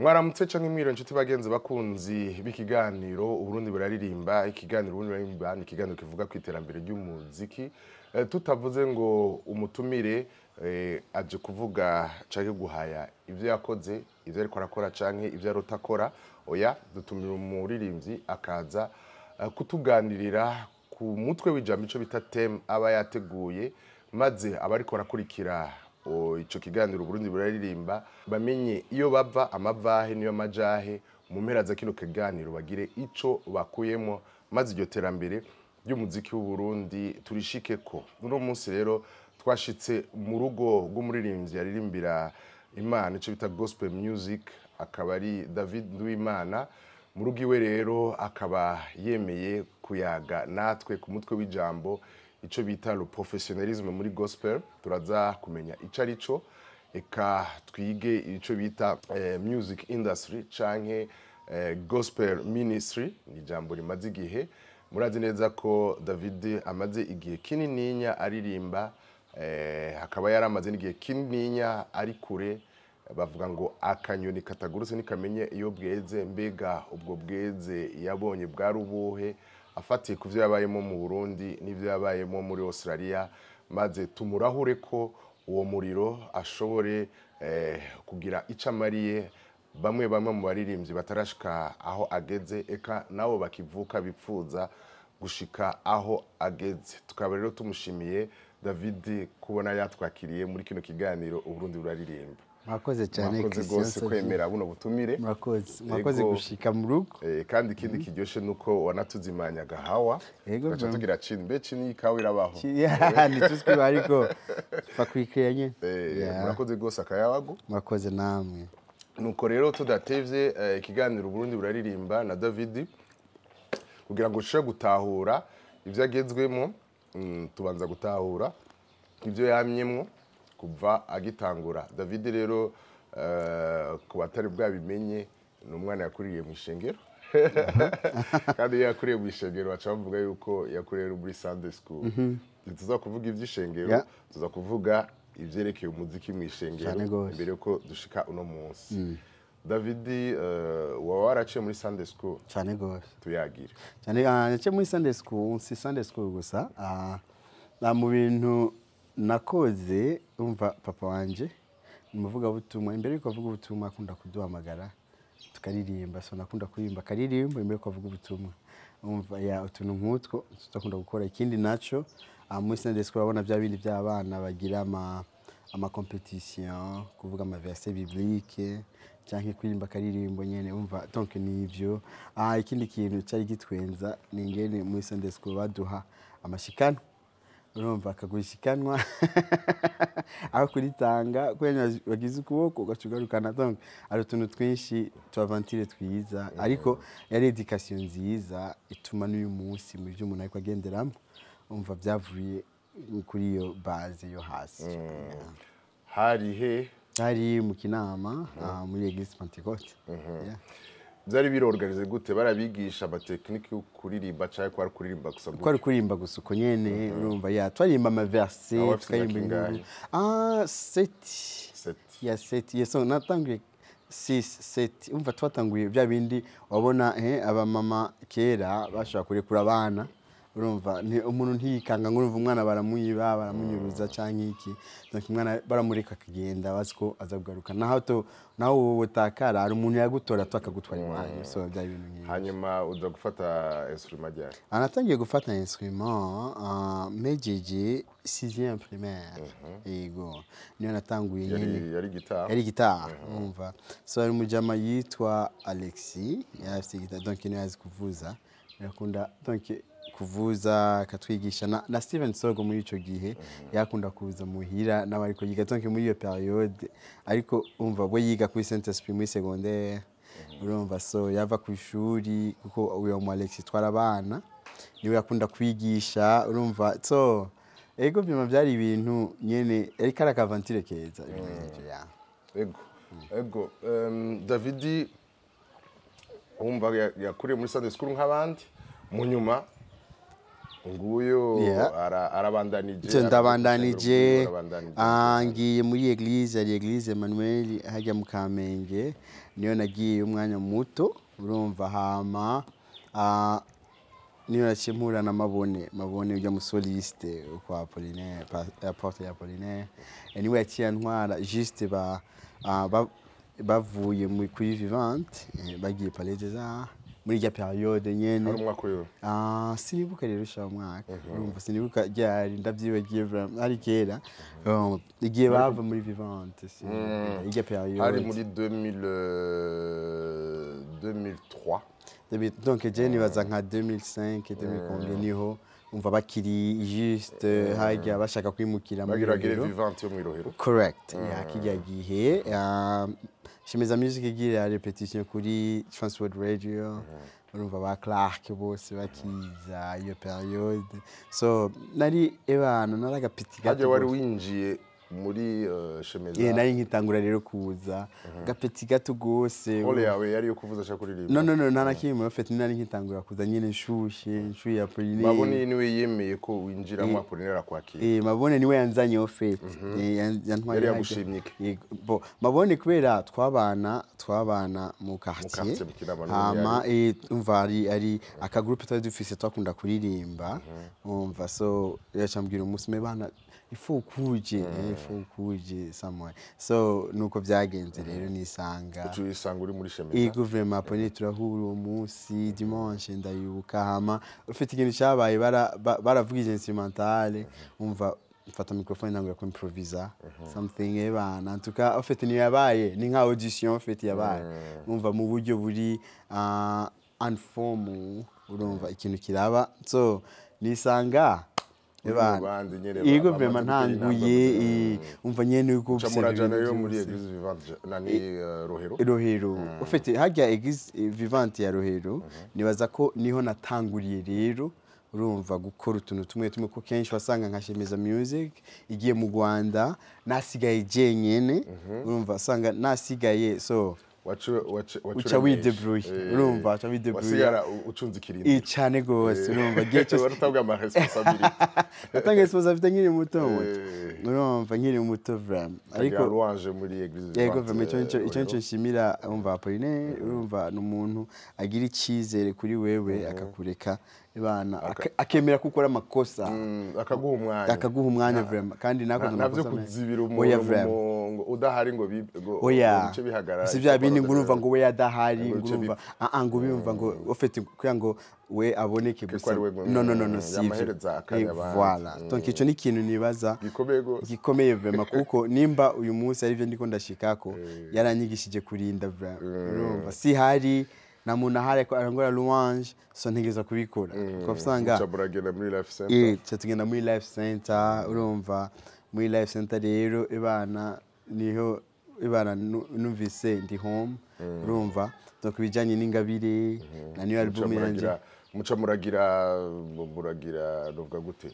Mwaramutse canke mwiriwe nshuti bagenzi bakunzi b'ikiganiro Uburundi buraririmba. Ikiganiro Uburundi buraririmba ni ikiganiro kivuga ku iterambere ry'umuziki, tutavuze ngo umutumire aje kuvuga canke guhaya ivyo yakoze, ivyo ariko arakora canke ivyo arotakora. Oya, dutumira umuririmvyi akaza kutuganirira ku mutwe w'ijambo ico bita theme aba yateguye, maze abariko barakurikira ico kiganiro Uburundi buraririmba bamenye iyo bava amavahe niyo majahe mu mpera za kino kiganiro, bagire ico bakuyemo, maze iryo terambere ry'umuziki w'u Burundi turishikeko. Uno munsi rero twashitse mu rugo rw'umuririmvyi yaririmbira Imana, ico bita gospel music, akaba ari David Uwimana. Mu rugo iwe rero akaba yemeye kuyaga natwe ku mutwe w'ijambo ico bita le professionnalisme muri gospel. Turaza kumenya ico arico, eka twige ico bita music industry canke gospel ministry. Ni ijambo rimaze igihe. Murazi neza ko David amaze igihe kinininya aririmba, hakaba yaramaze n'igihe kinininya ari kure. Bavuga ngo akanyoni katagurutse nikamenye iyo bweze. Mbega ubwo bweze yabonye bwari ubuhe, afatiye ku vyo yabayemo mu Burundi n'ivyo yabayemo muri Australia, maze tumurahure ko uwo muriro ashobore kugira icamariye bamwe mu baririmbyi batarashika aho ageze, eka nabo bakivuka bipfuza gushika aho ageze. Tukaba rero tumushimiye David kubona yatwakiriye muri kino kiganiro Uburundi buraririmba. Mwakoze cyane, mwakoze gose kwemera buno butumire. Mwakoze gushika mu rugo. Kandi ikindi kiryoshe nuko wanatuzimanya gahawa. Gacha tugira chini be chini kawa irabaho. Ni tuzwi bariko fakwikeye nye. Mwakoze gose akayawago. Mwakoze namwe. Nuko rero tudatevye ikiganiro Uburundi buraririmba na David, kugira ngo ushobore gutahura ivyo agezwemo. Tubanza gutahura ivyo yamyemwo kuva agitangura. David rero ku batari bwabimenye ni umwana yakuriye mu ishengero. Kandi yakuriye mu ishengero baca bavuga yuko yakuriye muri Sunday school. Tuza kuvuga ivy'ishengero, tuza kuvuga ivyerekeye umuziki mu ishengero mbere yuko dushika uno munsi. David wawe waraciye muri Sunday school? Cyane gose. Tuyagire. Cyane naciye muri Sunday school, si Sunday school gusa. Mu bintu nakoze, umva papa wanje umuvuga butumwa, imbere yuko avuga ubutumwa akunda kuduhamagara tukaririmba. So nakunda kuririmba karirimba imbere yuko avuga ubutumwa. Umva ya utuntu nk'utwo tutakunda gukora. Ikindi naco muri Sunday school abona bya bindi by'abana bagira ama competition, kuvuga ama verset biblique cyangwa kuririmba karirimbo nyene. Umva donc nivyo. Ikindi kintu cyari gitwenza ni ngene muri Sunday school baduha amashikano. Urumva akagushikanwa aho kuritanga kwenya bagize ukuboko ugacugarukana. Donc ari utuntu twinshi tuavantire twiza, ariko yari education nziza ituma n'uyu munsi mu byo umuntu ariko agenderamo. Umva byavuye kuri iyo base yo hasi. Hari mu Kinama muri Eglise Pentecote. Byari birorganize gute? Barabigisha amatekiniki yo kuririmba cyangwa ko ari kuririmba gusa? Ko ari kuririmba gusa uko nyene. Urumva twarimba ama verset twayimba inkuru. 7 ya 7 yeso natanguye 6 umva twatanguye bya bindi wabona aba mama kera bashaka kurekura abana. Urumva umuntu ntiyikanga ngo urumva umwana baramuyiba baramunyuruza canke iki. Donc umwana baramureka kagenda basiko azagugaruka. Naho utakara ari umuntu yagutora twakagutwara imana. So bya bintu nyinshi. Hanyuma uza gufata instrument ryari? Anatangiye gufata instrument mejeje 6e primaire. Yego niyo natanguye nyene. Yari guitar. Umva so ari mujama yitwa Alexis yafite guitar, donc niyo yazi kuvuza. Yakunda donc kuvuza katwigisha na Steven Sogo muri ico gihe yakunda kuza muhira n'abariko yiga donc muri iyo periode. Ariko umva we yiga kuri Saint Esprit muri secondaire. Urumva so yava ku ishuri kuko uyo mu Alexis twara abana niwe yakunda kwigisha. Urumva so ego byuma byari ibintu nyene ari karavantire keza ibintu ya ego. David umva yakuriye muri Sunday school nk'abandi, mu nyuma nguyo arabandanije ndabandanije ngiye muri eglise ari eglise Emmanuel hajya mu Kamenge niyo nagiye umwanya muto urumva hama niyo nacimpura na mabone ujya mu soliste kwa Apollinaire porte ya Apollinaire niwe yaciye ntwara juste bavuye kuri vivante bagiye Palais des Arts muri ya periode nyene sinibuka rero sha mwaka urumva sinibuka ryari ndavyibagiye ari kera igihe bava muri vivante ya periode hari muri 2003 donc je nibaza nka 2005 2000 niho umva bakiri juste hajya bashaka kwimukira muri vivante yo mu Rohero correct kijya gihe Shimeza music igira repetition kuri Transworld Radio urumva ba Clark bose bakiza iyo periode so nari ebana naragapiti gato wari winjiye muri Shemeza nari nkitangura rero kuza gapeti gato gose ole yawe yari yo kuvuza cha kuririmba no ntanakimwe bafite nari nkitangura kuza nyine nshuye ya Apollinaire mabone niwe yemeye ko winjira mu Apollinaire akwakira mabone niwe yanzanye ofete yantwaye yari yagushimyike bo mabone kubera twabana mu quartier hama umva ari aka groupe twari dufise twakunda kuririmba umva so yacambwira umusime bana ifu kuje somewhere so nuko byagenze rero nisanga uri muri Shemeza gouvernement Apollinaire turahura uwo munsi dimanche ndayuka hama ufite ikintu cyabaye baravugije instrumentale umva mfata microphone nangura ko improvisa something ebana tuka ufite ni yabaye ni nka audition ufite yabaye umva mu buryo buri informal urumva ikintu kiraba so nisanga Ego vema ntanguye umva nyene uko chamurajana yo muri eglise vivante nani Rohero ufite hajya eglise vivante ya Rohero nibaza ko niho natanguriye rero urumva gukora utuntu tumwe ko kenshi wasanga nka Shemeza music igiye mu Rwanda nasigaye jenyene urumva asanga nasigaye so uca widebrouille urumva uca widebrouille wasigara ucunze ikirindi cyane gose urumva gihe cyose waratabwa ama responsabilité atanga responsabilité nkiri muto urumva nkiri muto vraiment ariko louange muri eglise yego vraiment icyo nshimira umva Apollinaire urumva n'umuntu agira icyizere kuri wewe akakureka ibana akemera gukora amakosa akaguha umwanya vraiment kandi nako navyo kuzibira umuntu udahari ngo bice bihagarara sivya bindi ngurumva ngo we yadahari ngurumva ngo bimva ngo ufite kuya ngo we aboneke gusa no sivyo voilà donc ico ni kintu nibaza gikomeye vraiment kuko nimba uyu munsi ari byo ndiko ndashikako yaranyigishije kurinda vraiment urumva si hari na muntu ahari ko arangora louange so ntegeza kubikora ko usanga tugenda muri life center tugenda muri life center urumva muri life center rero niho numvise ndi home urumva donc bijanye n'ingabire na new album yanje muragira ruvuga gute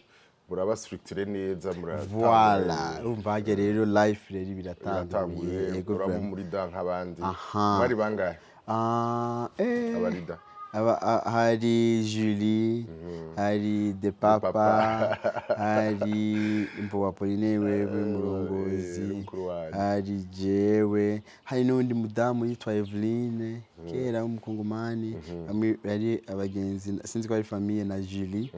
muraba structure neza voilà urumva hajya rero life rero biratanguye yego muri dan nk'abandi bari bangahe abarida hari Julie hari de papa hari impo Apollinaire wewe murongozi hari jewe hari n'undi mudamu yitwa Eveline kera umukongomani ari abagenzi sinzi ko ari famille na Julie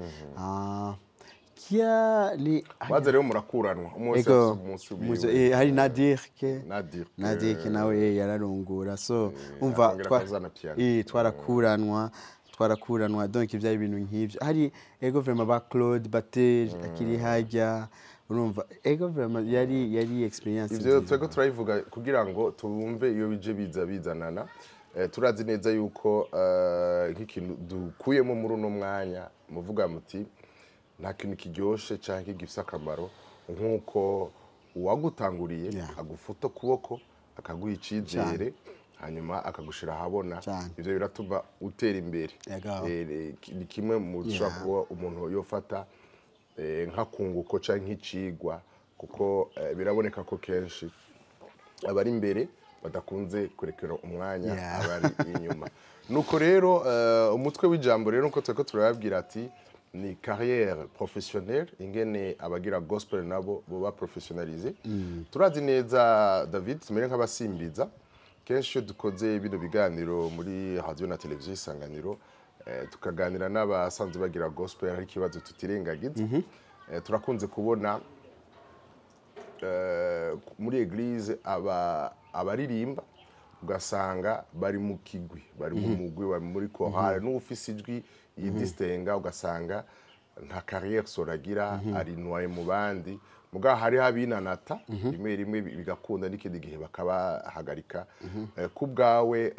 kia ni baza rero murakuranwa umunsi hari Nadir nawe yararongora so umva twarakuranwa donc ivya ibintu nk'ivyo hari ego vraiment ba Claude Batel akiri hajya urumva ego vraiment yari experience ivyo twego turayivuga kugira ngo tumve iyo bije bizanana turazi neza yuko nk'ikintu dukuyemo muri uno mwanya muvuga muti nta kintu kiryoshe canke gifise akamaro nk'uko uwagutanguriye agufuta kuboko akaguha icizere hanyuma akagushira ahabona ivyo biratuma utera imbere ni kimwe mu dushobora kuba umuntu yofata nk'akunguko canke nk'icigwa kuko biraboneka ko kenshi abari imbere badakunze kurekera umwanya abari inyuma nuko rero umutwe w'ijambo rero nuko tweko turababwira ati ni carrière professionnelle ingene abagira gospel nabo boba professionnalize turazi neza David tumere nk'abasimbiza kenshi iyo dukoze bino biganiro muri radio na televiziyo isanganiro tukaganira n'abasanzwe bagira gospel hari ikibazo tutirengagiza turakunze kubona muri eglise abaririmba ugasanga bari mu kigwi bari mu mugwi bari muri chorale n'ufise ijwi yidistenga ugasanga nta carrière soragira ari noye mu bandi muga hari habinanata rimwe bigakunda n'ikindi gihe bakabahagarika kubgawe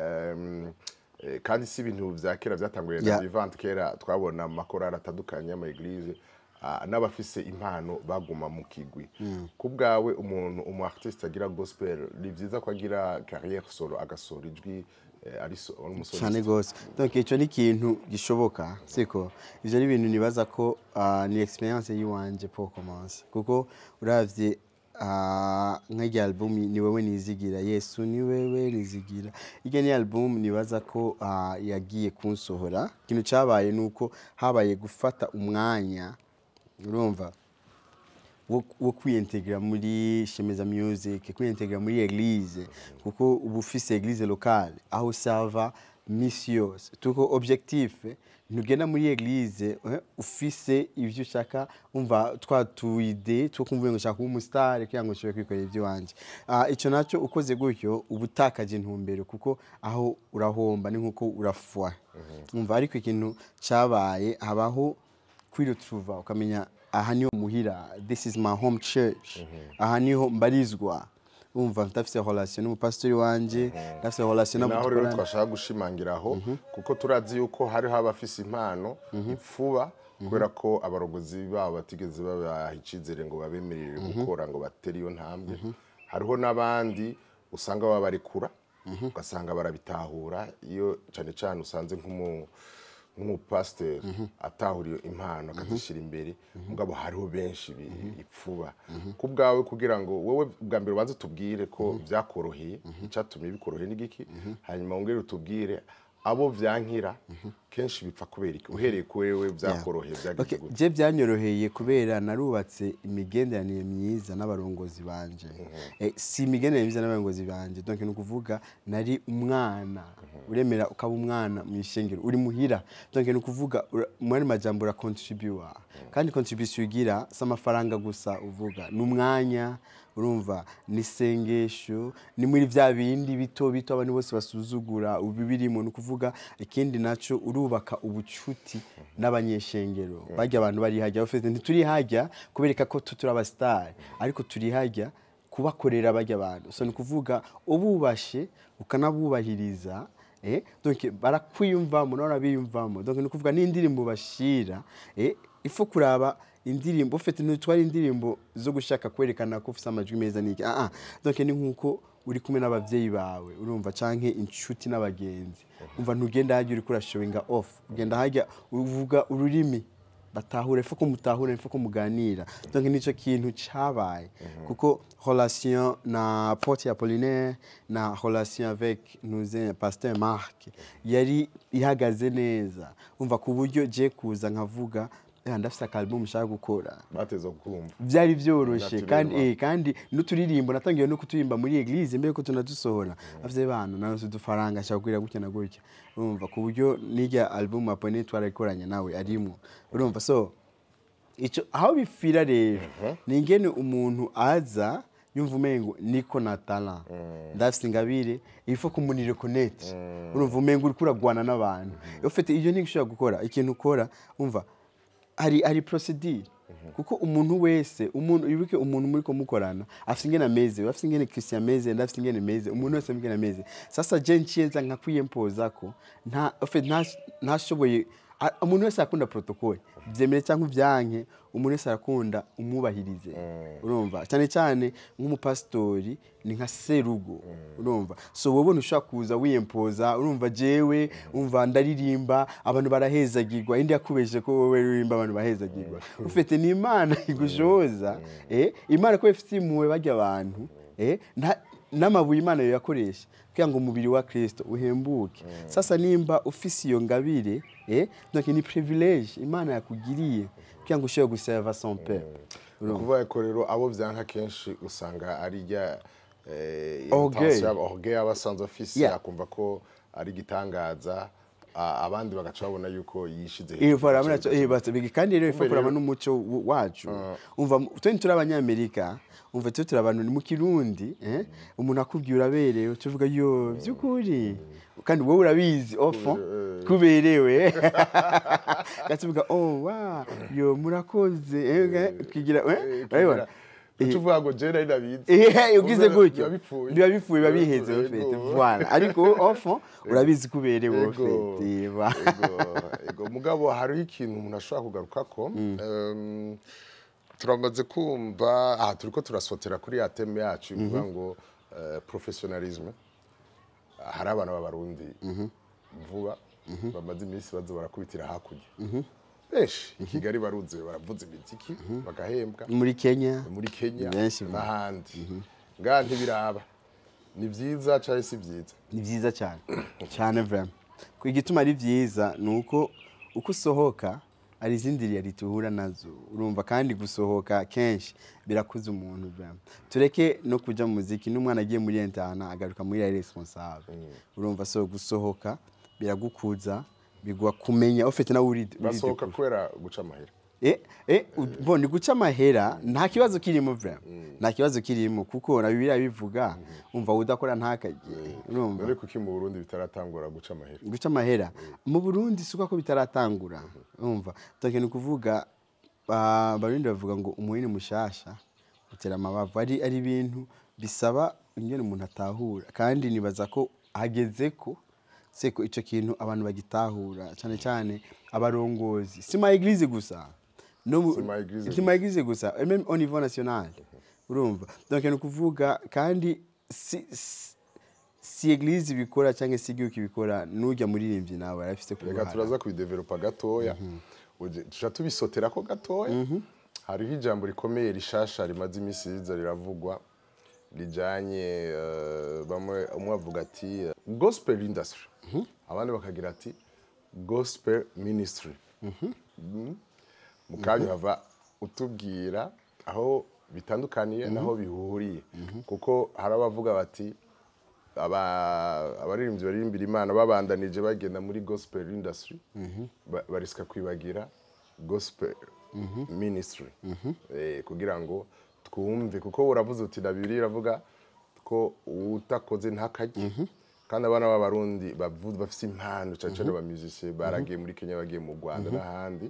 kandi si ibintu vya kera vyatanguye na vivant kera twabona amakorali atandukanye ama eglise n'abafise impano baguma mu kigwi kubgawe umu artiste agira gospel ni vyiza ko agira carrière solo agasora ijwi ari umusore cyane gose donc ico ni kintu gishoboka siko ivyo ari ibintu nibaza ko ni experience yiwanje pour commencer kuko uravye nk'irya album ni wewe nizigira Yesu ni wewe nizigira irya ni album nibaza ko yagiye kunsohora ikintu cabaye nuko habaye gufata umwanya urumva wo kwintegra muri Shemeza Music kwintegra muri église kuko ubufise église locale aho sava missions tuko objectif ntugenda muri église ufise ivyo ushaka umva twatuide two kumvuye ngo ushaka umustar kyango cyo kwikorera ivyo wanje ico naco ukoze gutyo ubutakaje intumbero kuko aho urahomba ni nkuko urafwa umva ariko ikintu cabaye habaho kwiretrouva ukamenya aha niho muhira this is my home church aha niho mbarizwa umva ndafise relation n'umupastori wanje ndafise relation naho rero twashaka gushimangiraho kuko turazi yuko hari abafise impano ipfuba kubera ko abarogozi babo batigeze babahicizere ngo babemerere gukora ngo bateri iyo ntambwe hariho nabandi usanga babarekura ugasanga barabitahura iyo cyane usanze nk'umupasiteri atahuriye impano akazishira imbere mugabo hariho benshi ipfuba kubgawe kugira ngo wowe bwa mbere ubanze tubwire ko byakoroheye icyatumye bikoroheye n'igiki hanyuma ongere utubwire abo vyankira kenshi bipfa kubera iki uhereye ku wewe byakoroheye byagize gute je byanyoroheye kubera narubatse imigenderanire myiza n'abarongozi banje si imigenderanire myiza n'abarongozi banje donc no kuvuga nari umwana uremera ukaba umwana mu ishengero uri muhira donc no kuvuga muri majambo ra contribuer kandi contribution ugira s'amafaranga gusa uvuga n'umwanya urumva ni sengesho ni muri vya bindi bito abantu bose basuzugura ubibirimo no kuvuga ikindi naco urubaka ubucuti n'abanyeshengero bajya abantu bari hajya bafite ntituri hajya kubereka ko tuturaba star ariko turi hajya kubakorera bajya abantu so ni kuvuga ububashe ukanabubahiriza donc barakwiyumvamo nora biyumvamo donc ni kuvuga n'indirimbo bashira ifo kuraba indirimbo ufite n'utwari indirimbo zo gushaka kwerekana ko ufite amajwi meza niki donc ni nkuko uri kumwe n'abavyeyi bawe urumva canke inshuti n'abagenzi umva ntugenda hajya uri kura showing off ugenda hajya uvuga ururimi batahura ifo ko mutahura ifo ko muganira donc nico kintu cabaye kuko relation na Porte Apollinaire na relation avec nous pasteur Marc yari ihagaze neza umva ku buryo je kuza nkavuga ndafise album nshaka gukora bateza kumva byari byoroshe kandi n'uturirimbo natangiye no kuturimba muri église mbere ko tunadusohora afite bana nazo dufaranga cyagwira gutya na gutya urumva ku buryo nijya album apone twarakoranye nawe arimo urumva so ico aho bifira rero ningene umuntu aza yumva umengo niko na talent ndafise ingabire ifo kumunire connect urumva umengo uri kuragwana n'abantu ufite iyo nigishobora gukora ikintu ukora umva hari procedure kuko umuntu wese ibuke umuntu muri ko mukorana afite ingene ameze afite ingene Christian ameze ndafite ingene ameze umuntu wese ingene ameze sasa je nciyenza nka kwiyempoza ko ntashoboye umuntu wese akunda protocole byemere cyangwa byanke umuntu wese arakunda umubahirize urumva cyane nk'umupastori ni nka serugo urumva so wowe ntushaka kuza wiyempoza urumva jewe umva ndaririmba abantu barahezagirwa indi yakubeje ko wowe uririmba abantu bahezagirwa ufite n'Imana igushoza Imana ko ifite impuhwe bajya abantu n'amabuye Imana yakoresha kugira ngo umubiri wa Kristo uhembuke. Sasa nimba ufise iyo ngabire donc ni privilege Imana yakugiriye kugira ngo ushobore guserva son père. Kuvuga ko rero abo vyanka kenshi usanga ari rya orgueil abasanzwe ofisi akumva ko ari gitangaza abandi bagaca babona yuko yishize kandi rero ifa kuraba n'umuco wacu umva twe turi abanyamerika umva turi abantu mu Kirundi umuntu akubwiye uraberewe tuvuga yo byukuri kandi wowe urabizi ofo kuberewe gatuvuga oh wa yo murakoze kigira urabibona tuvuga ngo je nari nabizi ugize gutyo biba bipfuye babiheze ofete voilà ariko ofo urabizi kuberewe ofete ego mugabo hari ikintu umuntu ashobora kugaruka ko turamaze kumva turiko turasotera kuri ya teme yacu ivuga ngo professionalism hari abantu b'abarundi vuba bamaze iminsi bazo barakubitira hakurya benshi Kigali baruze baravuza imiziki bagahembwa muri Kenya n'ahandi ngaha ntibiraba ni byiza cyane si byiza ni byiza cyane vraiment ko igituma ari byiza nuko uko usohoka ari izindi riyali tuhura nazo urumva kandi gusohoka kenshi birakuza umuntu vraiment tureke no kuja mu muziki n'umwana agiye muri interna agaruka muri responsable urumva so gusohoka biragukuza bigwa kumenya ufite na uri basohoka kwera guca amahera ni guca amahera nta kibazo kirimo vraiment nta kibazo kirimo kuko na Bibiliya bivuga umva udakora ntakagiye urumva ariko ki mu Burundi bitaratangura guca amahera mu Burundi suko ko bitaratangura urumva takene kuvuga barundi bavuga ngo umuhini mushasha utera amabavu ari ibintu bisaba ingene umuntu atahura kandi nibaza ko hageze ko seko ico kintu abantu bagitahura cyane cyane abarongozi si ma église gusa no si ma église gusa même au niveau national urumva donc no kuvuga kandi si église bikora cyangwa si igihugu kibikora nujya muririmbyi nawe arafite kuvuga turaza kubidevelopa gatoya tuja tubisotera ko gatoya hariho ijambo rikomeye rishasha rimaze iminsi riza riravugwa rijanye bamwe umwe avuga ati gospel industry abandi bakagira ati gospel ministry mukanya hava utubwira aho bitandukaniye naho bihuriye kuko harabavuga bati abaririmbyi baririmbira Imana babandanije bagenda muri gospel industry bariska kwibagira gospel ministry kugira ngo twumve kuko uravuze uti na Bibiliya iravuga ko utakoze ntakajye kandi abana b'abarundi bafise impano cyane ba musiciens baragiye muri Kenya bagiye mu Rwanda n'ahandi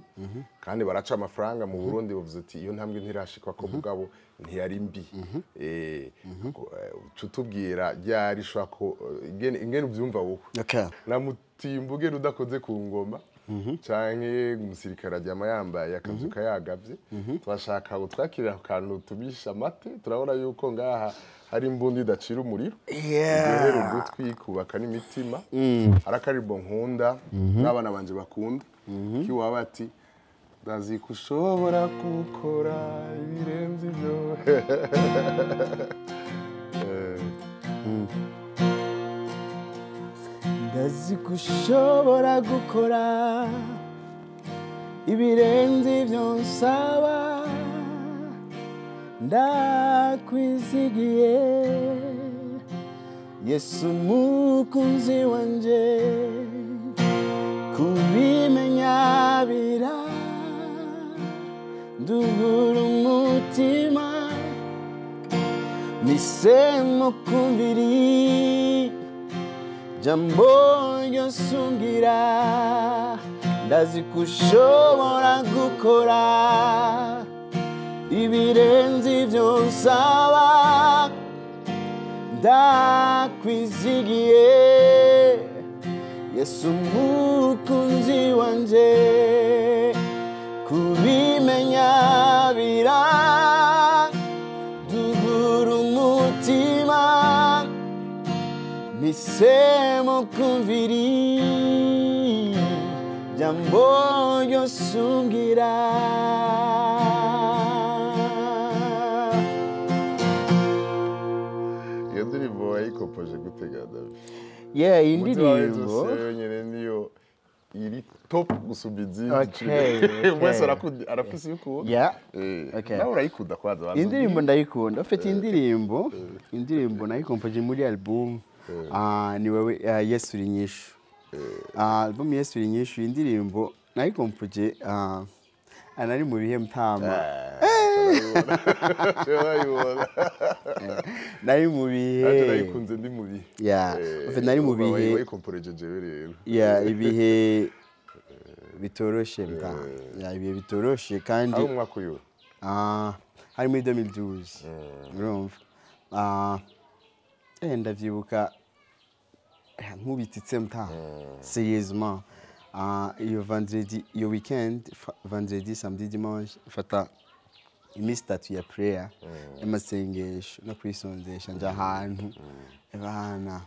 kandi baraca amafaranga mu Burundi bavuze uti iyo ntambwe ntirashikwa ko mugabo ntiyari mbi cutubwira ryari shako ingene ubyumva wowe na mutimbuge rudakoze ku ngoma canke umusirikare ajyama yambaye akazuka yagavye twashaka ngo twakirira akantu tubisha amate turabona yuko ngaha hari imbundi idacira umuriro rero gutwi kubaka n'imitima arakaribo nkunda n'abana banje bakunda kiwaba ati ndazi kushobora gukora ibirenze ibyo ndazi kushobora gukora ibirenze ibyo nsaba ndakwizigiye Yesu mukunzi wanje kubimenya bira ndubura umutima misemo kumviri jambo yosungira ndazi kushobora gukora ibirenze ibyo nsaba ndakwizigiye Yesu mukunzi wanje kubimenya bira dugura umutima misemo kumviri jambo yosungira iyo ndirimbo wayikopoje gutega David yeah indirimbo nyene niyo iri top gusumba izindi Okay. wese arafise yuko yeah okay nawe urayikunda kwanza indirimbo ndayikunda ufite indirimbo nayikompoje muri album ni wewe Yesu uri nyishu album Yesu uri nyishu indirimbo nayikompoje anari mu bihe mtama nari mu bihe nayikunze ndi mu bihe yeah ufite nari mu bihe wayikompoje jewe rero yeah ibihe bitoroshe mtama yeah ibihe bitoroshe kandi aho umwaka uyu hari muri 2012 urumva ndavyibuka nkubititse mtama sérieusement iyo vendredi iyo weekend vendredi samedi dimanche fata iminsi 3 ya prayer y'amasengesho no kwisonzesha nje ahantu abana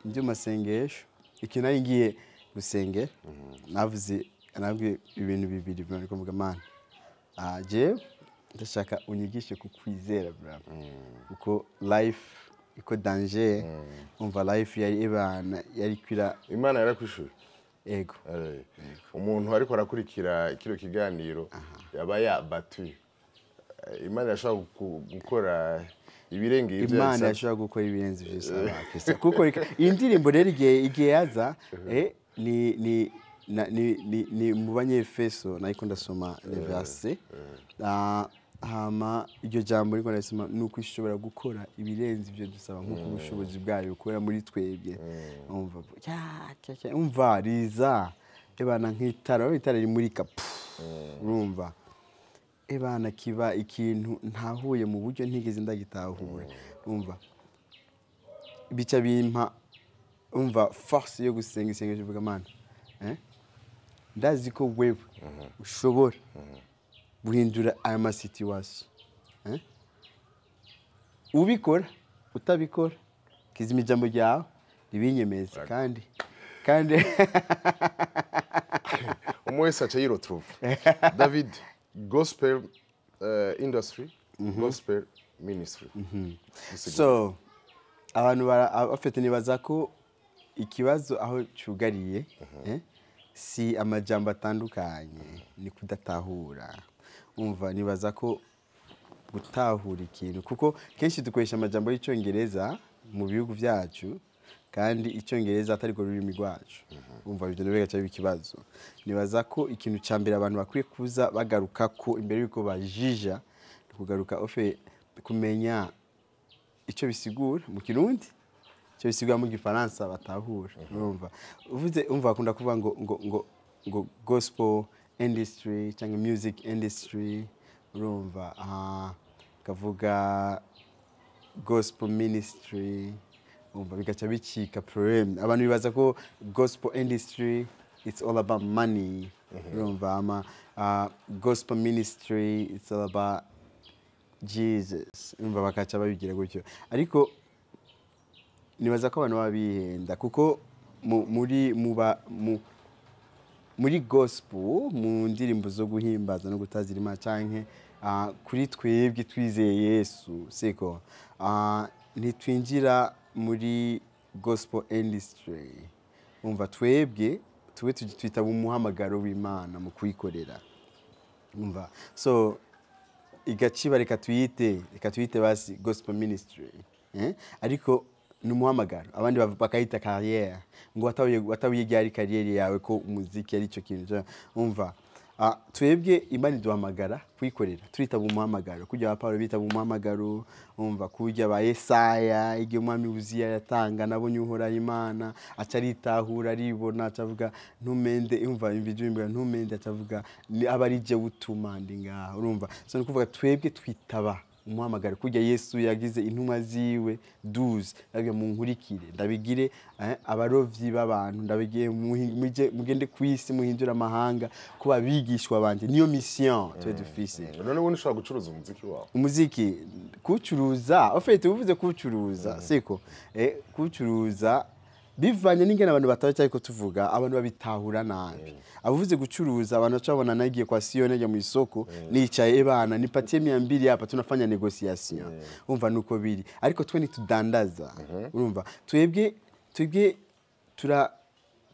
ndi masengesho ikintu ngiye gusenge navuze ibintu bibiri byo kuvuga man je ndashaka unyigishe kukwizera bra uko life iko danger umva life yari ibana yari kwira Imana yarakwishura ego umuntu ariko arakurikira ikiro kiganiro yaba yabatuye Imana yashaka gukora ibirenge ibyo Imana yashaka gukora ibirenze byose abakristo kuko indirimbo rero igihe yaza ni mu banyefeso nayiko ndasoma le verset hama iryo jambo riko ndasoma nuko ishobora gukora ibirenze ibyo dusaba nkuko ubushobozi bwayo ukora muri twebwe umva riza ebana nk'itara riri muri kapu urumva ebana kiba ikintu ntahuye mu buryo ntigeze ndagitahura umva bica bimpa umva force yo gusenga isengesho vuga mana ndazi ko wewe ushobora guhindura aya ma situation ubikora utabikora kizima ijambo ryawe ribinyemeza kandi umwese acha yiro trouve David gospel industry gospel ministry so abantu bafite nibaza ko ikibazo aho cyugariye si amajambo atandukanye ni kudatahura umva nibaza ko gutahura ikintu kuko kenshi dukoresha amajambo y'icyongereza mu bihugu byacu kandi icyongereza atari go rurimi rwacu umva ibyo nabega cyari ikibazo nibaza ko ikintu cyambere abantu bakwiye kuza bagaruka ko imbere yuko bajija kugaruka ofe kumenya icyo bisigura mu kirundi icyo bisigura mu gifaransa batahura urumva uvuze umva akunda kuvuga ngo gospel industry cyangwa music industry urumva kavuga gospel ministry umva bigaca bicika problem abantu bibaza ko gospel industry it's all about money urumva gospel ministry it's all about Jesus umva bakaca babigira gutyo ariko nibaza ko abantu babihenda kuko muri gospel mu ndirimbo zo guhimbaza no gutazira Imana canke kuri twebwe twizeye Yesu siko ntitwinjira muri gospel industry umva twebwe twita umuhamagaro w'Imana mu kuyikorera umva so igaciba reka tuyite basi gospel ministry ariko numuhamagaro abandi bakayita carrière ngo watawiye ryari carrière yawe ko umuziki ari cyo kintu umva twebwe Imana iduhamagara kwikorera turita umuhamagaro kujya ba Paulo bita umuhamagaro umva kujya ba Yesaya igihe umwami Uziya yatanga nabonye uhora Imana acaritahura aribona acavuga ntumende umva imvijimba ntumende acavuga abari je utuma ndinga urumva so nukuvuga twebwe twitaba umuhamagaro kujya Yesu yagize intumwa ziwe 12 yabye mu nkurikire ndabigire abarovyi b'abantu ndabigiye mugende kwisi muhindura amahanga kuba bigishwa banje niyo mission twe dufise none wowe ushaka gucuruza umuziki wawe umuziki kucuruza ofete uvuze kucuruza siko kucuruza bivanye n'ingene abantu batabaca ariko tuvuga abantu babitahura nabi abuvuze gucuruza abantu bacabona nagiye kwa Sione njya mu isoko nicaye bana nipatie 200 hapa tunafanya negotiation umva nuko biri ariko twe nitudandaza urumva twebwe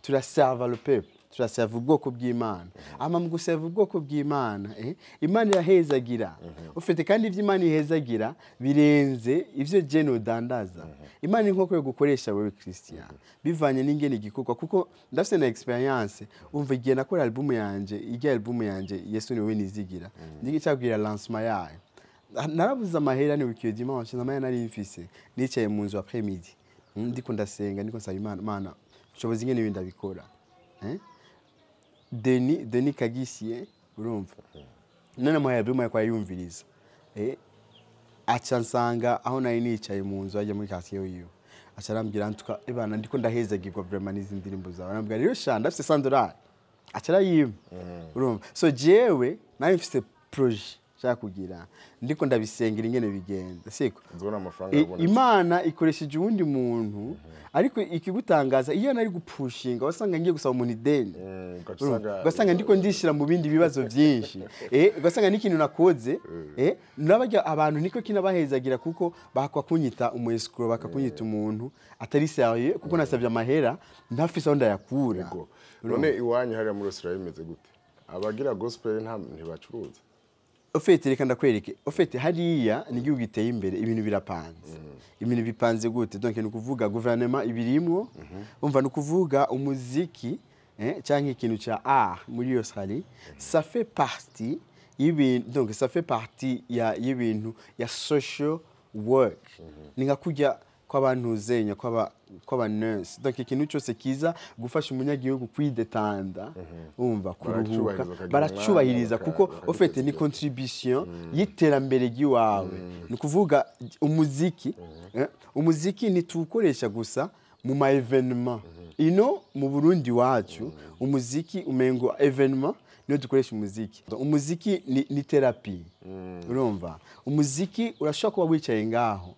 turasava le peuple turasava ubwoko bw'Imana ama mu gusava ubwoko bw'Imana Imana irahezagira ufite kandi ivy'Imana ihezagira birenze ivyo je no dandaza Imana inkoko yo gukoresha wewe Christian bivanye n'ingene igikorwa kuko ndafite na experience umva igihe nakora album yanje Yesu niwe nizigira ndigi cyabwira lancement yayo narabuza amahera ni wikiyo dimanche na nari mfise nicaye mu nzu après midi ndiko ndasenga ndiko nsaba Imana shobozi ingene ibinda bikora Denis Kagisie urumva none mu album yakwa yumviriza aca nsanga aho nari nicaye mu nzu ajya muri quartier yiwe aca arambwira ntuka ibana ndiko ndahezagirwa vraiment n'izi ndirimbo zawe arambwira rero shanda afite $100 aca arayima urumva so jewe nari mfite projet cyangwa kugira ndiko ndabisengera ingene bigenda siko Imana ikoresheje uwundi muntu ariko ikigutangaza iyo nari gupushinga wasanga ngiye gusaba umuntu ideni ugasanga ndiko ndishira mu bindi bibazo byinshi ugasanga n'ikintu nakoze nabajya abantu niko kinabahezagira kuko bakwa kunyita umwescro bakakunyita umuntu atari sérieux kuko nasavye amahera ntafise aho ndayakura none iwanyu hari muri Israel imeze gute abagira gospel ntibacuruza Ofete reka ndakwereke ofete hariya ni gihugu giteye imbere ibintu birapanze ibintu bipanze gute donc ni kuvuga gouvernement ibirimwo umva ni kuvuga umuziki cyangwa ikintu cya muri Australie ça fait partie y'ibintu donc ça fait partie y'ibintu ya social work ni nka kujya kw'abantu zenya kw'aba nurse donc ikintu cyose kiza gufasha umunyagihugu kwidetanda umva kuruhuka baracubahiriza kuko ofete ni contribution y'iterambere ry'iwawe ni kuvuga umuziki nitukoresha gusa mu ma evenement ino mu Burundi wacu umuziki umengo evenement niyo dukoresha umuziki ni therapy urumva umuziki urashobora kuba wicaye ngaho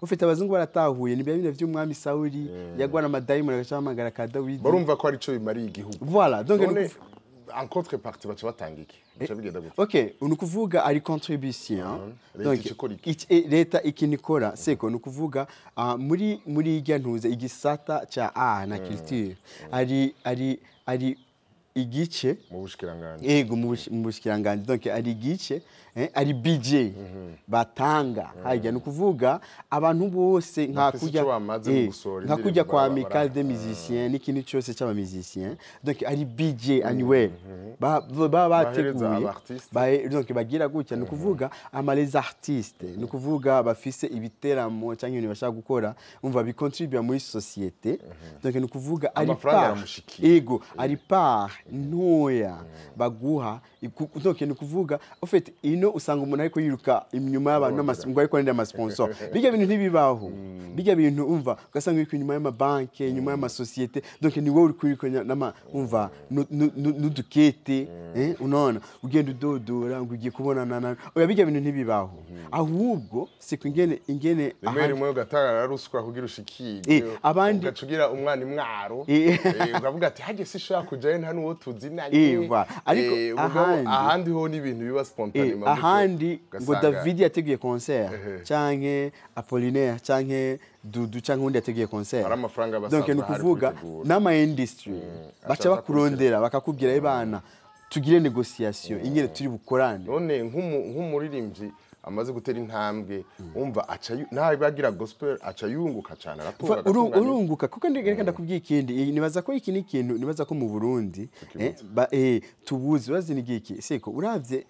ufite abazungu baratahuye ni bya by'umwami Sauli yagwana amadayimoni agacahamagara ka David barumva ko ari cyo bimariye igihugu voilà donc en contrepartie bacha batanga iki cyabigenda gute okay unukuvuga ari contribution donc leta ikinikora seko nukuvuga muri irya ntuze igisata ca na culture ari igice mu bushikiranganje yego mu bushikiranganje donc ari igice ari budget batanga hajya nukuvuga abantu bose nka kujya kwa amical des musiciens n'ikintu cyose cy'aba musiciens donc ari budget annuel bateguye donc bagira gutya nukuvuga les artistes nukuvuga bafise ibiteramo cyangwa ibintu bashaka gukora umva bicontribue muri société donc nukuvuga ari part ego ari part ntoya baguha donc nukuvuga en fait ino usanga umuntu ariko yiruka inyuma y'abantu n'amasponsor ariko n'indi amasponsor bijya bintu ntibibaho bijya bintu umva ugasanga uri inyuma y'amabanke inyuma y'amasosiyete donc ni wowe uri kwirikonya nama umva n'udukete unaona ugenda udodora ngo ugiye kubonana oya bijya bintu ntibibaho ahubwo siko ingene rimwe rimwe ugatara ruswa kugira ushikige abandi ugacugira umwana imwaro ukavuga ati hage sishaka kujaye nta nuwo tuzinanye ariko ahandi ho ni ibintu biba spontané ahandi ngo David yateguye concert canke Apollinaire canke Dudu canke undi yateguye concert donc ni kuvuga n'ama industry baca bakurondera bakakubwira ibana tugire negotiation ingene turi bukorane none nk'umuririmvyi amaze gutera intambwe umva aca nawe bagira gospel aca yunguka cyane urunguka kuko ndegereka ndakubwiye ikindi nibaza ko iki n'ikintu nibaza ko mu Burundi tubuzi bazini giki seko uravye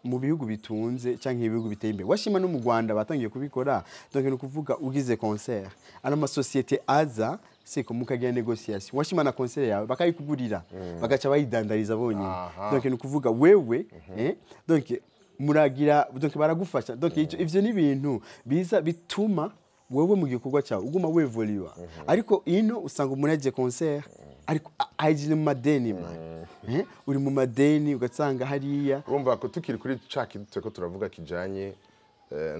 mu bihugu bitunze canke ibihugu biteye imbere washima no mu Rwanda batangiye kubikora donc ni kuvuga ugize concert ana ma société aza siko mukagira negotiation washima na concert yawe bakayikugurira bagaca bayidandariza bonyine donc ni kuvuga wewe donc muragira donc baragufasha donc ivyo ni bintu biza bituma wewe mu gikorwa cyawe uguma wevoliwa ariko ino usanga umuntu concert ariko ayije mu madeni uri mu madeni ugatsanga hariya urumva ko tukiri kuri caki duteko turavuga kijanye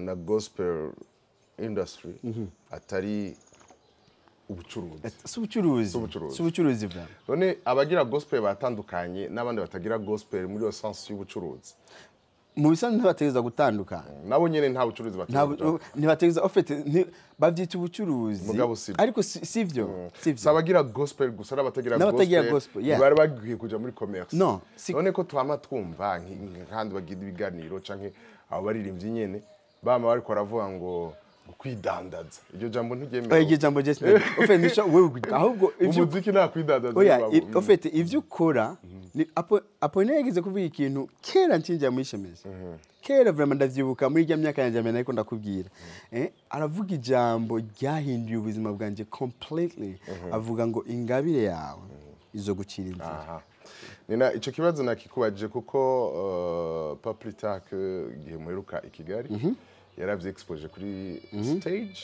na gospel industry atari ubucuruzi ubucuruzi bwa none abagira gospel batandukanye n'abandi batagira gospel muri yo sense y'ubucuruzi mu bisanzwe ntibategeza gutandukana nabo nyene nta bucuruzi ntibategeza bavyita ubucuruzi ariko sivyo sabagira gospel gusa n'abatagira gospel bari bagiye kuja muri commerce none ko twama twumva nk'andi bagira ibiganiro canke abo baririmbyi nyene bama bariko baravuga ngo kwidandaza iryo jambo ntigemewe iryo jambo just nisho wewe ahubwo umuziki nta kwidandaza ofete ivyo ukora apone yagize kuvuga ikintu kera nshinja muri shemeze kera vraiment ndavyibuka muri rya myaka yanjye amena ariko ndakubwira aravuga ijambo ryahinduye ubuzima bwanje completely avuga ngo ingabire yawe izo gucira inzira nina ico kibazo nakikubajije kuko Papritak gihe muheruka ikigali yaravye exposure kuri stage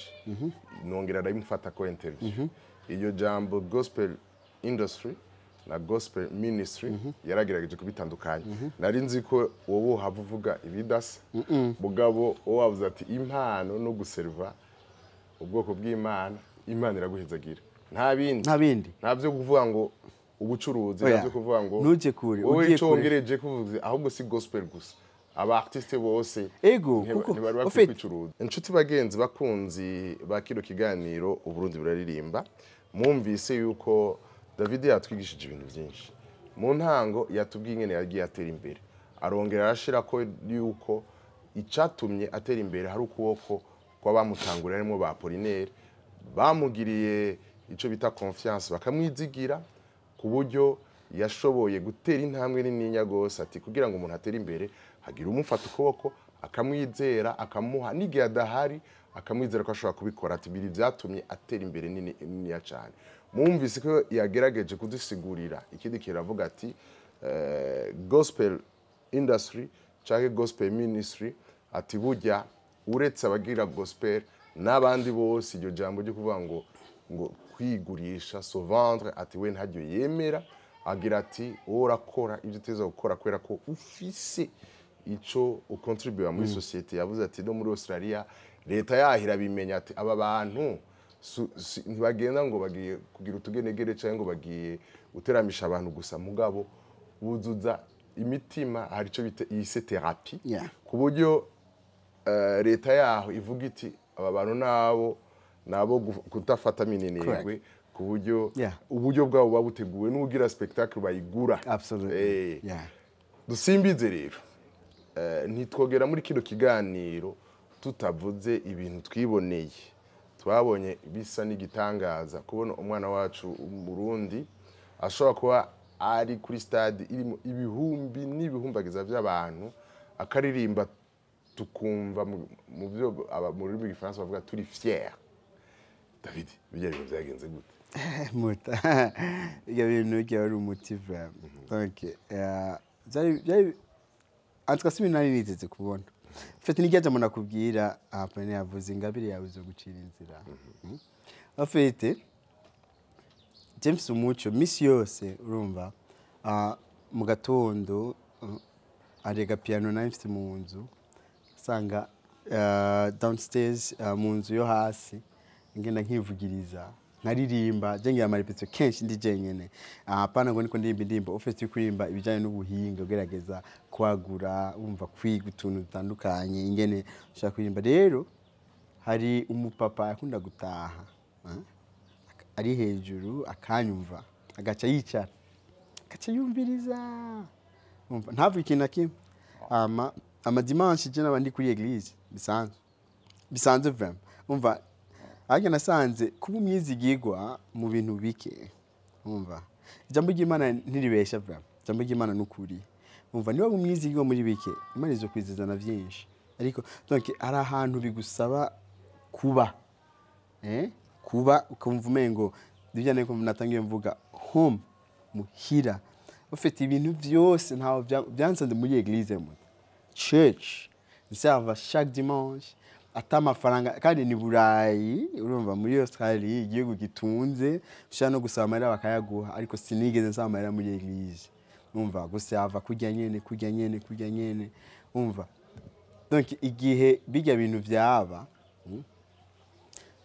nongera ndayimufata ko interview iyo jambo gospel industry na gospel ministry yaragerageje kubitandukanye nari nzi ko wowe havuga ibidasa mugabo wowe wavuze ati impano no guserva ubwoko bw'Imana Imana iraguhezagira nta bindi ntavyo kuvuga ngo ubucuruzi ntavyo kuvuga ngo nuje kure ugiye congereje kuvuga ahubwo si gospel gusa aba artiste bose ego kuko kwicuruza inshuti bagenzi bakunzi ba kino kiganiro Uburundi buraririmba mwumvise yuko David yatwigishije ibintu byinshi mu ntango yatubwiye ingene yagiye atera imbere arongera arashira ko yuko icatumye atera imbere hari ukuboko kw'abamutangura harimo ba Apollinaire bamugiriye ico bita confiance bakamwizigira ku buryo yashoboye gutera intambwe nini gose ati kugira ngo umuntu atere imbere hagira umufata ukuboko akamwizera akamuha n'igihe adahari akamwizera ko ashobora kubikora ati biri byatumye atera imbere nini cyane mwumvise ko yagerageje kudusigurira ikindi kiravuga ati gospel industry cyangwa gospel ministry ati burya uretse abagira gospel n'abandi bose iryo jambo ryo kuvuga ngo kwigurisha so vendre ati we ntajyo yemera agira ati urakora ibyo uteza gukora kwera ko ufise ico ucontribute muri societe yavuze ati no muri Australia leta yahira bimenya ati aba bantu ntibagenda ngo bagiye kugira utugenegere cyangwa ngo bagiye uteramisha abantu gusa mugabo buzuza imitima hari ico bita ise therapy ku buryo leta yaho ivuga iti aba bantu nabo kutafata minenegwe ku buryo uburyo bwabo babuteguwe n'ugira spectacle bayigura dusimbize rero ntitwogera muri kino kiganiro tutavuze ibintu twiboneye twabonye bisa n'igitangaza kubona umwana wacu Uburundi ashobora kuba ari kuri stade irimo ibihumbi n'ibihumbagiza by'abantu akaririmba tukumva mu byo mu rurimi rw'igifaransa bavuga turi fier. David bijyanye byagenze gute? Muta ibyo bintu byari umutive donc byari antuka seminari niteze kubona fete nigeze mu nakubwira apane yavuze ingabire yawe zo gucira inzira afete James umuco misi yose urumva mu gatondo arega piano na mfite mu nzu sanga downstairs mu nzu yo hasi ngenda nkivugiriza nkaririmba jenge ya marepetso kenshi ndi jenyene apana ngo niko ndirimba indirimbo ufite kuririmba ibijanye n'ubuhinga ugerageza kwagura umva kwiga utuntu dutandukanye ingene ushaka kuririmba rero hari umupapa yakunda gutaha ari hejuru akanyumva agaca yicara agaca yumviriza umva ntavuye ikintu nakimwe ama dimanche je nabandi kuri eglise bisanzwe vraiment umva Age nasanze kuba umyizigirwa mu bintu bike umva ijambo ry'Imana ntiribesha vraiment ijambo ry'Imana n'ukuri umva niba umyizigirwa muri bike Imana izo kwizezana byinshi ariko donc ari ahantu bigusaba kuba kuba ukumva umengo bijyane ko natangiye mvuga home muhira ufite ibintu byose ntaho byansanze muri eglise mu church serve chaque dimanche atamafaranga kandi ni Burayi urumva muri Australia igihugu gitunze ushaka no gusaba amahera bakayaguha ariko sinigeze nsaba amahera muri eglise umva gusava kujya nyene umva donc igihe bijya bintu byaba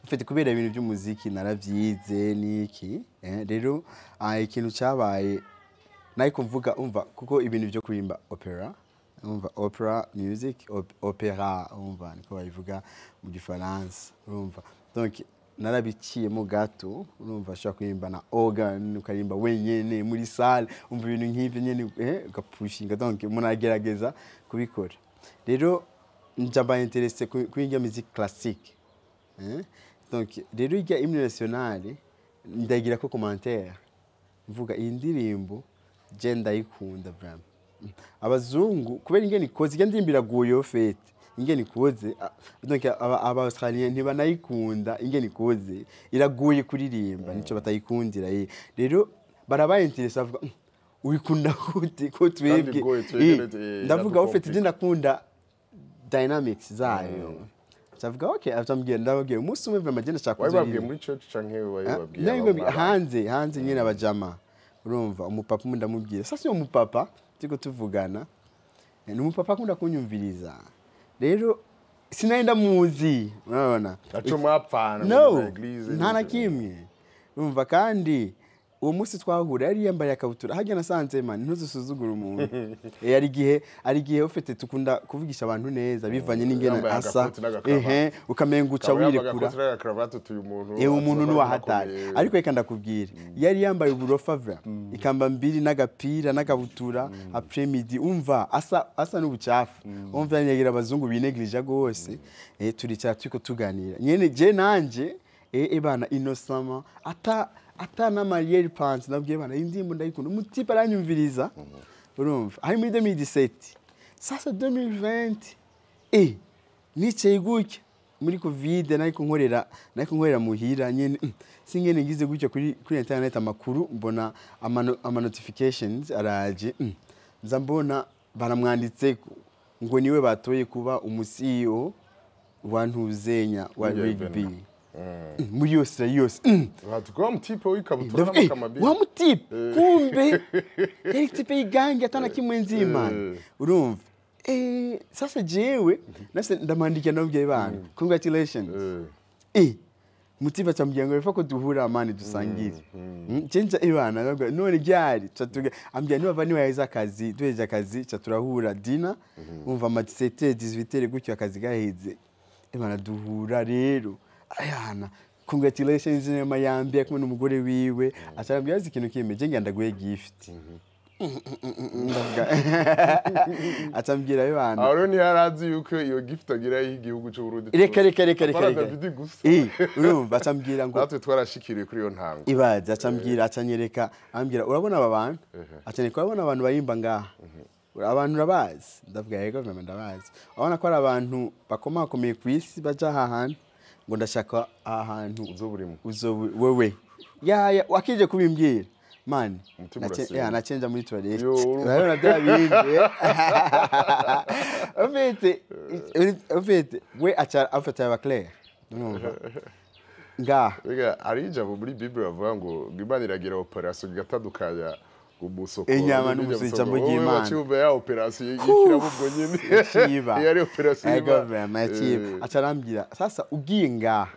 ufite kubera ibintu by'umuziki naravyize niki rero ikintu cyabaye nayiko mvuga umva kuko ibintu byo kurimba opera umva opera music opera umva niko bayivuga mu gifaransa urumva donc narabiciyemo gato urumva ashaka kurimba na organ ukarimba wenyene muri salle umva ibintu nk'ivyo nyene ugapushinga donc umuntu agerageza kubikora rero njaba intéressé kwiga musique classique donc rero ijya hymne nationale ndagira ko commentaire mvuga iyi ndirimbo je ndayikunda vraiment abazungu kubera ingene ikoze igenda ndimbira guyo fete ingene ikoze donc aba Australien ntibanayikunda ingene ikoze iraguye kuririmba nico batayikundira rero barabaye interest avuga uyikunda gute ko twebwe ndavuga ufite je ndakunda dynamics zayo Chavuga okay atambwiye ndababwiye umunsi umwe vraiment je ndashaka kuza wababwiye muri church canke wababwiye hanze nyine abajama urumva umupapa ndamubwira sasa yo mupapa tiko tuvugana ni umupapa akunda kunyumviriza rero sinaenda muzi urabona aco mwapfana no nta na kimwe urumva kandi uwo munsi twahura yari yambaye akabutura hajya nasanze man ntuzusuzugura umuntu ari gihe ufite tukunda kuvugisha abantu neza bivanye n'ingene asa ukamenguca wirekura umuntu ni wahatari ariko reka ndakubwira yari yambaye uburofa vra ikamba mbiri n'agapira n'akabutura après midi umva asa n'ubucafu umva yanyagira abazungu binegrija gose turicara twiko tuganira nyene je nanje bana innocent ata na Marielle Pants nabwiye bana indimbo ndayikunda umutipa aranyumviriza urumva hari muri 2017 sasa 2020 nicaye gutya muri covid nayiko nkorera muhira nyene singene ngize gutya kuri internet amakuru mbona ama notifications araje nza mbona baramwanditse ngo niwe batoye kuba umuCEO wa ntuzenya wa rugby muri yose Watukuwa mtipe wikabutura n'amakamabi wa mtipe kumbe yari tipe igangi atana kimwe nzima urumva sasa jewe nase ndamandika nabwiye bana congratulations mutipe acambwiye ngo bifa ko duhura amani dusangire cenja ibana none ryari catuge ambwiye niba bani wayiza akazi duheje akazi caturahura dina umva ama 17 18 gutyo akazi gaheze ibana duhura rero ayana congratulations nema yambye kumwe n'umugore wiwe acambye yazi ikintu kimeje ngandaguye gift acambira y'abana aho ni harazi yuko iyo gift agira y'igihugu cyo Burundi reka urumva acambira ngo natwe twarashikiriye kuri yo ntango ibaza acambira acanyereka ambira urabona aba bantu acaneka urabona abantu bayimba ngaha abantu urabazi ndavuga yego ndabazi abona ko ari abantu bakomakomeye ku isi baja hahandi ngo ndashaka ahantu wewe wakije kubimbwira man nacenja muri toilette urabona byabindi ofete we afata aba Claire Biga arija muri Bible bavuga ngo Imana iragira operation igatandukanya umusoko inyama n'umusica mu Imana cyuva ya operation yikira bubwo nyine yari operation acarambira sasa ugiye ngaha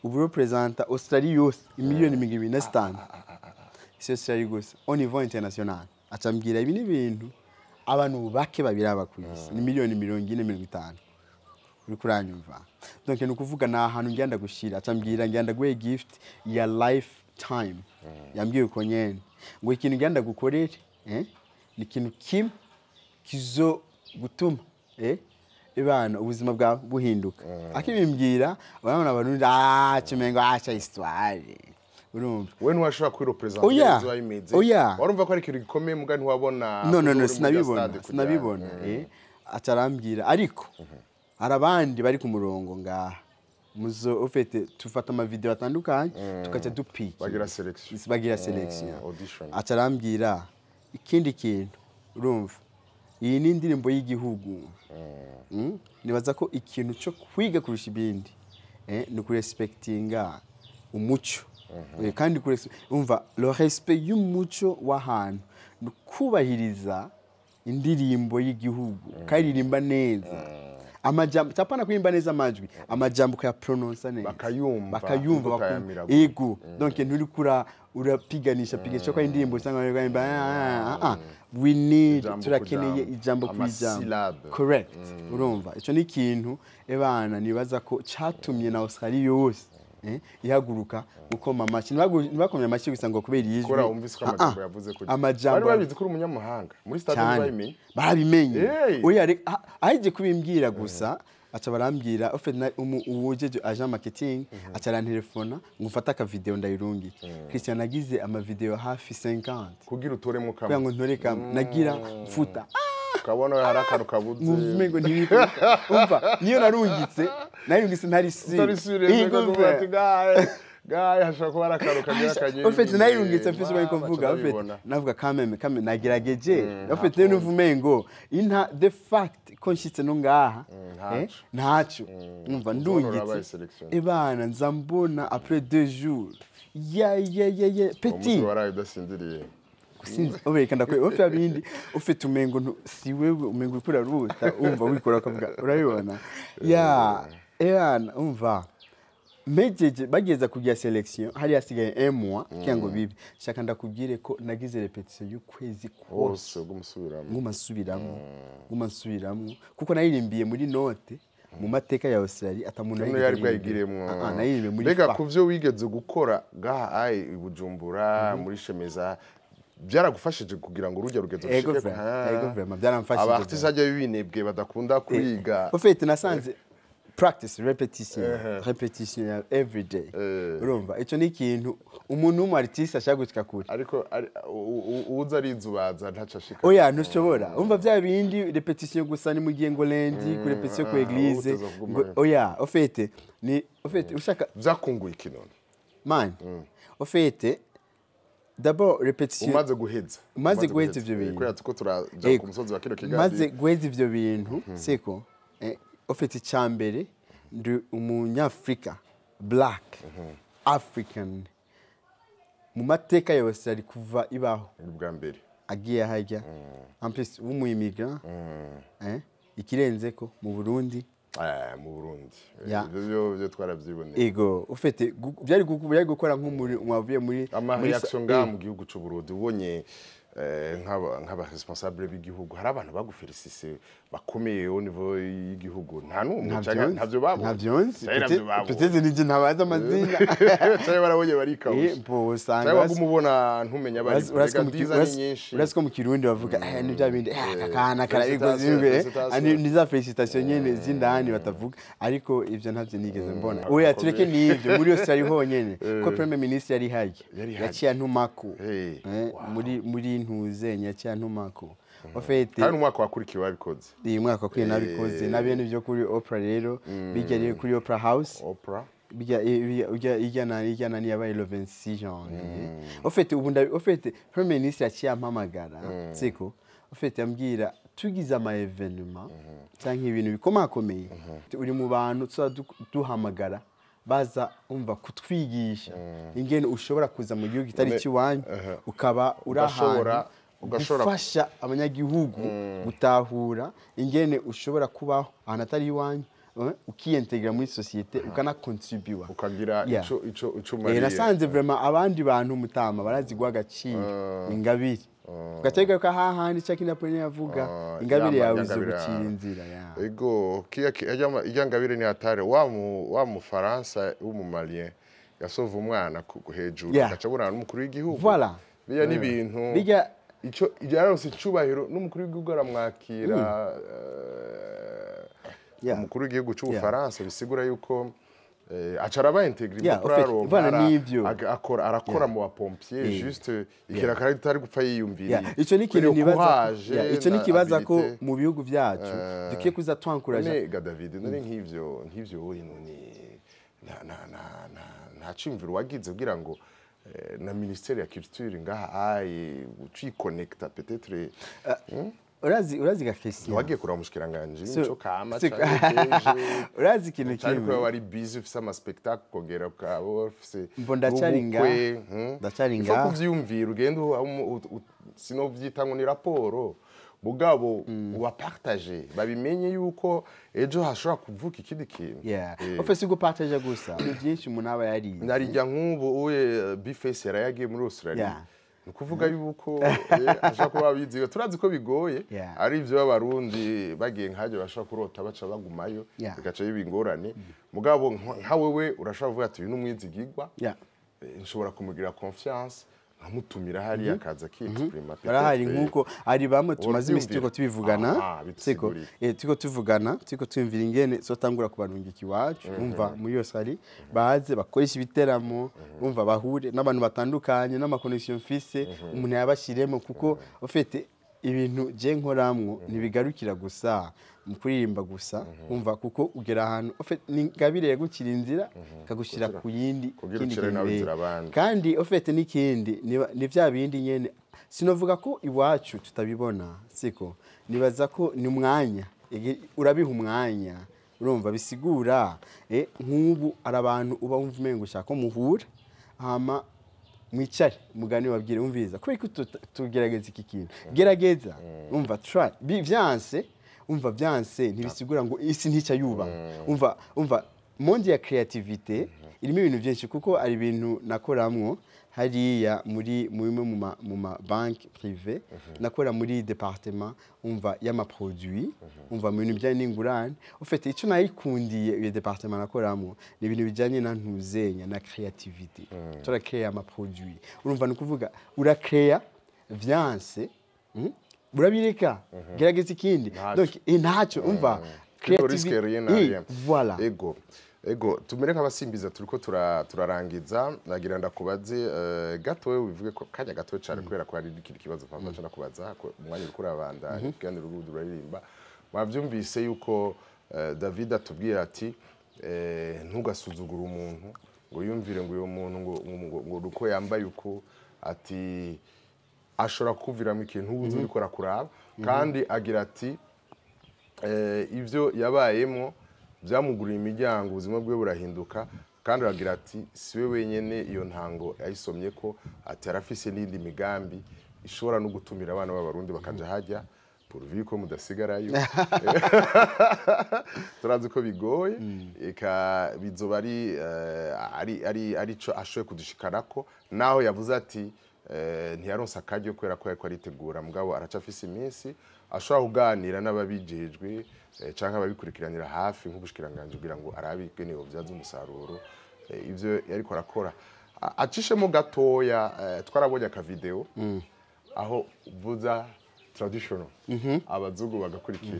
ubu representa Australia yose imiliyoni 25 c'est sérieux gusa au niveau international acambira ibi n'ibintu abantu bake babiraba kwisi ni miliyoni 450 uri kuranyumva donc ni kuvuga na ahantu ngenda gushira acambira ngenda guhe gift ya lifetime yambwiye uko nyene ngo ikintu ngenda gukorera ni ikintu kim kizo gutuma ibana ubuzima bwa buhinduka akibimbwira urabona abantu kimengo acha histoire urumva we ntiwashobora kwirepresenta zo ayimeze warumva ko ari ikintu gikomeye muga ntiwabona no sinabibona acarambira ariko arabandi bari ku murongo ngaha muzo ufite tufata ama video atandukanye tukaca dupiki bagira selection acarambira ikindi kintu urumva iyi ni indirimbo y'igihugu nibaza ko ikintu cyo kwiga kurusha ibindi ni kurespectinga umuco kandi umva le respect y'umuco w'ahantu kubahiriza indirimbo y'igihugu karirimba neza amajambo tapana kuimba neza amajwi amajambo kaya pronounce neza bakayumva ego donc nturi kura urapiganisha kwa indirimbo cyangwa kuimba we need turakeneye ijambo kwijambo correct urumva ico ni ikintu ebana nibaza ko catumye na Australia yose ihaguruka gukoma amashi nibakomye amashi gusa ngo kubera yijwi kora umvise ko amajambo yavuze ko amajambo bari babizi ko uri umunyamahanga muri stade barabimenye oya ahije kubimbwira gusa acha barambwira uwujeje agent marketing acha rantelefona ngufata ka video ndayirungi Christian nagize ama video hafi 50 kugira utore mu kamwe ngo ntore kamwe nagira mfuta kabona harakaru kabuze muvumengo ntibiko umva niyo narungitse ntari gaye hashaka kuba arakaruka byakanye ofete nayirungitse mfise bari kuvuga ofete navuga kameme nagerageje ofete n'uvumengo inta the fact ko nshitse no ngaha ntacu umva ndungitse ebana nzambona après 2 jours petit waraye udasindiriye sinzi obereka ndakwe ofe abindi ufite umengo si wewe umengo ukura ruta umva wikora kavuga urabibona umva mejeje bageza kugira selection hari yasigaye 1 mois cyango bibi shaka ndakubwire ko nagize repetition y'ukwezi kose gumusubiramo kuko nayirimbiye muri note mu mateka ya Australia atamuntu yari bwayigiremwo nayirimbiye muri bega kuvyo wigeze gukora gaha Bujumbura muri Shemeza byaragufashije kugira ngo urujya rugezo ushike byaramfashije abartiste ajya bibinebwe badakunda kwiga ofete nasanze practice repetition every day urumva ico ni ikintu umuntu w'umartiste ashaka gushika kure ariko uza ari izubaza ntacashika oya ntushobora umva bya bindi repetition gusa ni mugiye ngo lendi ku repetition ku église oya ofete ushaka byakunguye kinone man ofete d'abord repetition umaze guheza ivyo bintu ko tuko turaja ku musozi wa kino kiganiro maze guheza ivyo bintu siko ofite cyambere ndi umunyafrika black African mu mateka yose ari kuva ibaho bwa mbere agiye hajya en plus w'umuimmigrant ikirenze ko mu Burundi byo twarabyiboneye ego ufite byari gukora nk'umwavuye muri reaction nga mu gihugu cy'u Burundi ubonye nk'aba responsable b'igihugu hari abantu bagufelicise bakomeye au niveau y'igihugu nta numwe ntavyo babo peut-être nije ntabaza amazina cyane barabonye barikaho bo usanga bagumubona ntumenya bari bwiza ni nyinshi urasiko mu Kirundi bavuga ni bya bindi kakana karabikoze ni za felicitation nyene zindani batavuga ariko ivyo ntavyo nigeze mbona oya tureke nivyo muri yose ari honyene ko premier ministre yari haje yaciye ntumako muri ntuze nyaciye ntumako ofete hari umwaka wakurikiye wabikoze iyi mwaka wakuriye nabikoze nabene byo kuri opera rero bijya kuri opera house bijya ijyana ni yabaye le 26 janvier ofete premier ministre yaciye ampamagara siko ofete yambwira tugize ama evenement cyangwa ibintu bikomakomeye uri mu bantu duhamagara baza umva kutwigisha ingene ushobora kuza mu gihugu kitari kiwanyu ukaba urahana ugafasha abanyagihugu gutahura ingene ushobora kubaho ahantu atari iwanyu ukiintegra muri societe ukana contribuer ukagira ico mariye nasanze vraiment abandi bantu mutama barazi gwa gaciro ingabire ugatega ko hahandi cyakina pone yavuga ingabire yawe izobukira inzira ego kiya ngabire ni atare wa mu Faransa w'umumalien yasova umwana hejuru gacabura n'umukuru w'igihugu voilà biya ni ibintu ico yarose icubahiro n'umukuru w'igihugu aramwakira umukuru w'igihugu cy'u Faransa bisigura yuko acaraba integri arakora mu bapompier juste ikirakara itari gupfa yiyumvira ico ni kintu nibaza ko mu bihugu byacu dukiye kuza twankuraje David none nk'ivyo wowe none nta cimviro wagize kugira ngo na ministère ya culture ngaha uciconnecta peut-être urazi ga Christian wagiye kura mushikiranganje nico kama urazi kintu kimwe wari busy ufise ama spectacle kongera ukabo ufise ndacaringa kuvyumvira ugenda sino vyita ngo ni raporo mugabo ubapartage babimenye yuko ejo hashobora kuvuka ikindi kintu. Ofesi gupartage gusa ni byinshi umuntu aba yarize. Narijya nk'ubu uye Bface yarayagiye muri Australia. Nukuvuga yuko ashaka kuba biziga turazi ko bigoye ari ivyo abarundi bagiye nkaje bashaka kurota baca bagumayo bigaca bibingorane mugabo nka wewe urashaka kuvuga ati uyu numwizigirwa nshobora kumugira confiance nkamutumira hari akaza ki exprime barahari nkuko ari bamwe tumaze imisi tuko tubivugana siko tuko tuvugana tuko twimvira ingene so tangura kubarungika iwacu umva muri yo sari baze bakoresha ibiteramo umva bahure n'abantu batandukanye n'amaconnection mfise umuntu yabashiremo kuko ufite ibintu je nkoramwo nibigarukira gusa mu kuririmba gusa umva kuko ugera ahantu n'ingabire yagukira inzira kagushira ku yindi kandi ufite n'ikindi ni vya bindi nyene sinovuga ko iwacu tutabibona siko nibaza ko ni umwanya urabiha umwanya urumva bisigura nk'ubu arabantu uba wumva umengo ushaka muhura hama mwicare mugani wabwire umviriza kubera ko tugerageza iki kintu gerageza umva try byanse umva byanse ntibisigura ngo isi ntica yuba umva monde ya creativité irimo ibintu byinshi kuko ari ibintu nakoramwo hariya muri mu ma banque privée nakora muri département umva y'ama produits umva mu bintu bijyanye n'ingurane ufite icyo nayikundiye iyo département nakoramwo ni ibintu bijyanye na ntuzenya na creativité turakrea ama produits urumva no kuvuga urakrea vyanse burabireka gerageza ikindi donc ntacyo umva creativité voilà ego tumere nk'abasimbiza turiko turarangiza nagira ndakubaze gato wewe uvuge ko kanya gato cyane kubera ko hari ikindi kibazo papa cyane kubaza umwanya uri kurabanda ikiganiro buraririmba mwavyumvise yuko David atubwira ati ntugasuzugura umuntu ngo yumvire ngo uyo muntu ngo uko yambaye uko ati ashobora kuviramo ikintu ubuze uriko rakuraba kandi agira ati ivyo yabayemo byamuguriye imiryango ubuzima bwe burahinduka kandi aragira ati siwe wenyene iyo ntango yayisomye ko ati arafise n'indi migambi ishobora no gutumira abana b'abarundi bakaja hajya pourvu ko mudasigarayo turazi ko bigoye eka bizoba ari co ashoye kudushikarako naho yavuze ati ntiyaronsa akaryo kubera ko yariko aritegura mugabo aracafise iminsi ashobora kuganira n'ababijejwe canke ababikurikiranira hafi nk'ubushikiranganje kugira ngo arabike niyo byaza umusaruro ivyo yariko arakora acishemo gatoya twarabonye aka video aho uvuza traditional abazungu bagakurikira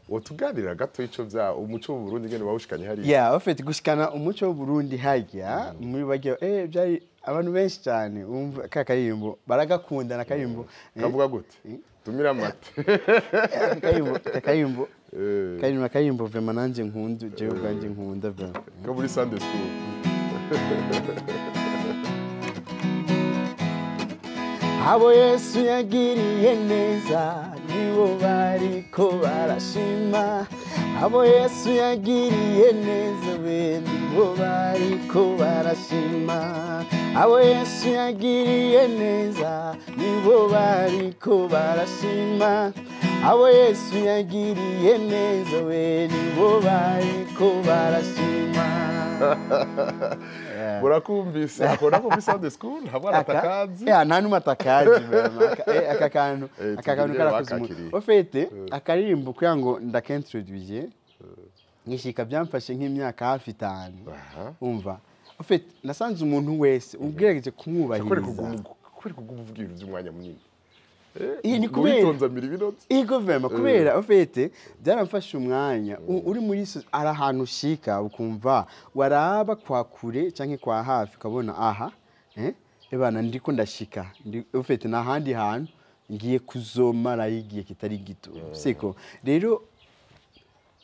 wotuganirira gato ico vya umuco w'u Burundi ngene bawushikanye hari bafite gushikana umuco w'u Burundi hajya muri bagiye byari abantu benshi cyane umva kakarimbo baragakunda na karimbo kavuga gute tumira amate karimbo vraiment nanje nkundu jewe bwanje nkunda vraiment ko muri Sunday school abo Yesu yagiriye neza nibo bariko barashima abo Yesu yagiriye neza we nibo bariko barashima abo Yesu yagiriye neza nibo bariko barashima abo Yesu yagiriye neza we nibo bariko barashima burakumvise akora ko Sunday school habwa atakazi nta numa atakazi akakantu karakuzimu ofete akaririmbo kugira ngo ndakintroduire ngishika byamfashe nk'imyaka hafi 5 umva ofete nasanze umuntu wese ubwirageje kumwubahiriza kuri kuvugira iby'umwanya munini ni kubera guverinoma kubera ofete byaramfashe umwanya uri muri ari ahantu ushika ukumva waraba kwa kure canke kwa hafi ukabona aha ebana ndiko ndashika ofete n'ahandi hantu ngiye kuzomara igihe kitari gito siko rero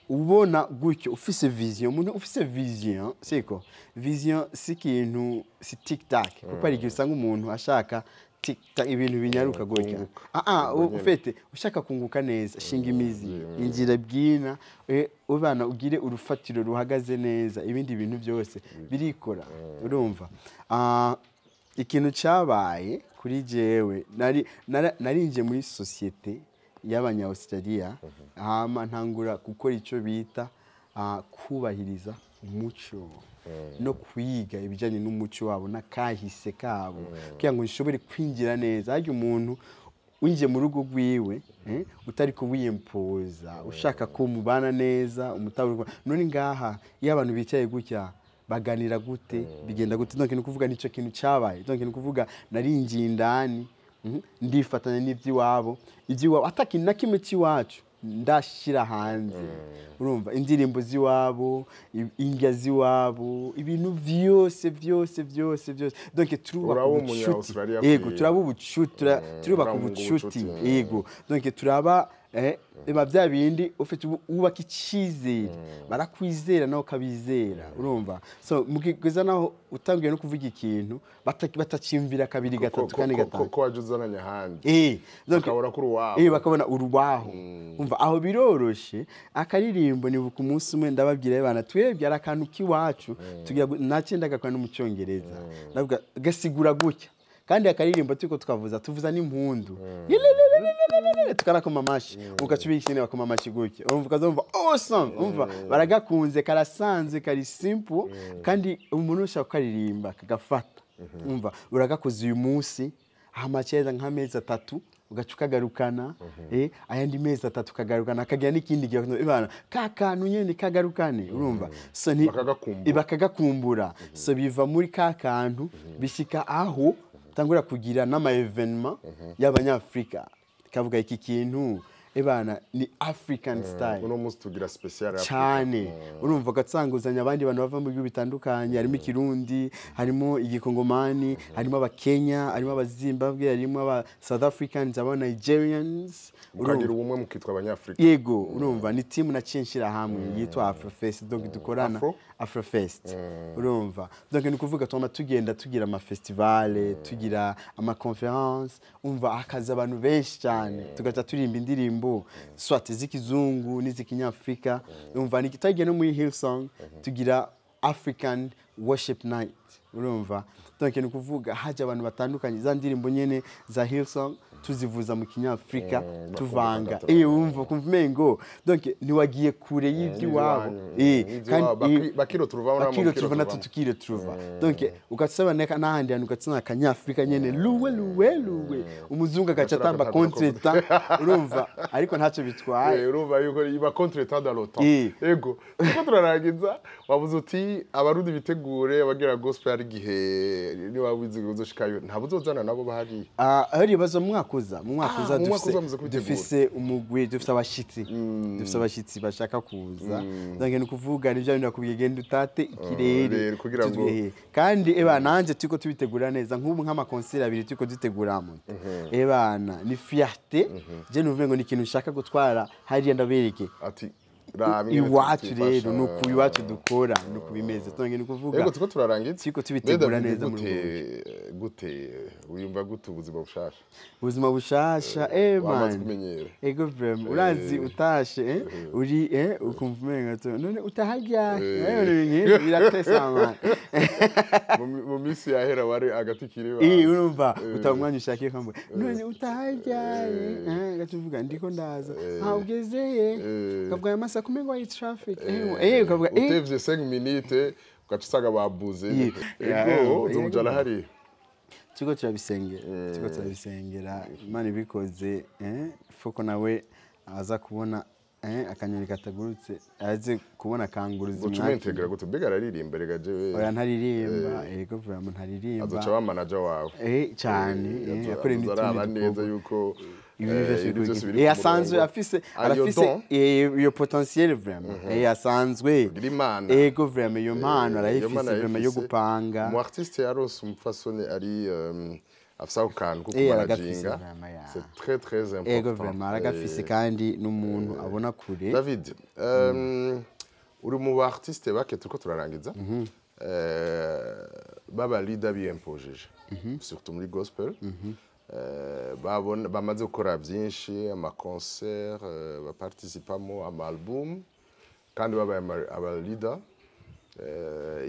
ubona gutyo ufise vision umuntu ufise vision siko vision si kintu si tic tac kuko ari gisanga umuntu ashaka ibintu binyaruka gutya ufite ushaka kunguka neza shinga imizi injira bwina ubana ugire urufatiro ruhagaze neza ibindi bintu byose birikora urumva ikintu cyabaye kuri jewe narinje muri societe y'abanya Australia hama ntangura gukora ico bita kubahiriza umuco no kwiga ibijanye n'umuco wabo nakahise kabo kugira ngo nshobore kwinjira neza harya umuntu winjiye mu rugo rwiwe utari kuwiyempoza ushaka ko mubana neza umutawurwa none ngaha iyo abantu bicaye gutya baganira gute bigenda gute donc ni kuvuga nico kintu cabaye donc ni kuvuga narinjiye indani ndifatanya n'ivy'iwabo atakintu na kimwe cy'iwacu ndashira hanze urumva indirimbo ziwabo indya ziwabo ibintu vyose donc turubaka ubucuti yego turaba ubucuti turubaka ubucuti yego donc turaba eba bya bindi ufite ubaka icizere barakwizera naho kabizera urumva so mugeza naho utangiye no kuvuga ikintu batacimvira kabiri gatatu kane gatanu ko wajuzananya handi bakabona kuri waho bakabona urubaho umva aho biroroshe akaririmbo nibuka umunsi umwe ndababwira abana twebwe ari akantu kiwacu tugira nacenda gakwana mu cyongereza ndavuga gasigura gutya kandi akaririmbo tuko tuvuza n'impundu tukarakoma amashi ukacubikine bakoma amashi gutya urumva ukazumva awesome umva baragakunze karasanze kari simple kandi umuntu ushaka karirimba kagafata umva uragakoze uyu munsi amaceza nk'amezi 3 ugacukagarukana ayandi mezi 3 kagarukana akagira n'ikindi gihe ibana kakantu nyene kagarukane urumva so ni bakagakumbura so biva muri kakantu bishika aho tangura kugira n'ama evenement y'abanyafrika kavuga iki kintu ebana ni African style uno musi tugira special cyane urumva gatsanguzanya abandi bantu bava mu bihugu bitandukanye harimo ikirundi harimo igikongomani harimo abakenya harimo abazimbabwe harimo aba South Africans aba Nigerians ukagira ubumwe mukitwa abanyafrika yego urumva ni team nacinshira hamwe yitwa Afrofest donc dukorana Afrofest urumva donc ni kuvuga tuma tugenda tugira ama festival tugira ama conference umva akaza abantu benshi cyane tugaca turimba indirimbo soit zikizungu n'izikinyafrika umva ni kitagiye no muri Hillsong tugira African worship night urumva donc ni kuvuga haje abantu batandukanye za ndirimbo nyene za Hillsong tuzivuza mu kinyafrika tuvanga umva kumvengo donc niwagiye kure y'ivy'iwabo kandi bakiro turuva tukire turuva donc ukatsaboneka n'ahandi hantu ukatsina kanyafrika nyene luwe umuzungu agacatamba contrata urumva ariko ntacyo bitwaye urumva yuko iba contrata dans le temps ego uko turarangiza wavuze uti abarundi bitegure abagira gospel ari gihe ni wabizi uzoshikayo ntabuzozana nabo bahari hari bazo mu mwaka dufise umugwi dufise abashitsi bashaka kuza donc ni kuvuga nivyo bintu nakubwiye genda utate ikirere kugira ngo kandi nanje tuko tubitegura neza nk'ubu nk'ama concert abiri tuko duteguramo ebana ni fierté je nuvuga ngo ni ikintu nshaka gutwara hariya ndabereke ati iwacu rero nuko iwacu dukora nuko bimeze tonge ni kuvuga yego tuko turarangiza tuko tubitegura neza muri gute uyumva gute ubuzima bushasha man ego vraiment urazi utashe uri ukumva umenga to none utahajya biratesa man mu misi yahera wari agati kiriba urumva utamwanya ushakiye kamwe none utahajya gatuvuga ndiko ndaza ugezeye kavuga amasa kumengo yi traffic kavuga utevye 5 minutes ugacusaga babuze ego zumujana hari Tuko turabisengera Imana ibikoze fuko nawe aza kubona akanyoni katagurutse aze kubona kanguruzi ucumentegera gute mbega araririmba rega jewe oya ntaririmba ego vraiment ntaririmba azoca ba manager wawe cyane yakore n'itundi neza yuko asanzwe arafise iyo potentiel vraiment asanzwe ego vraiment iyo mpano arayifise vraiment yo gupanga mu artiste yarose umfasone ari afisa ukantu kuko manajinga c'est très très important ego vraiment aragafise kandi n'umuntu abona kure David uri mu artiste bake tuko turarangiza baba leader biyempojeje surtout muri gospel bamaze gukora byinshi ama concert baparticipamo ama album kandi babaye aba leader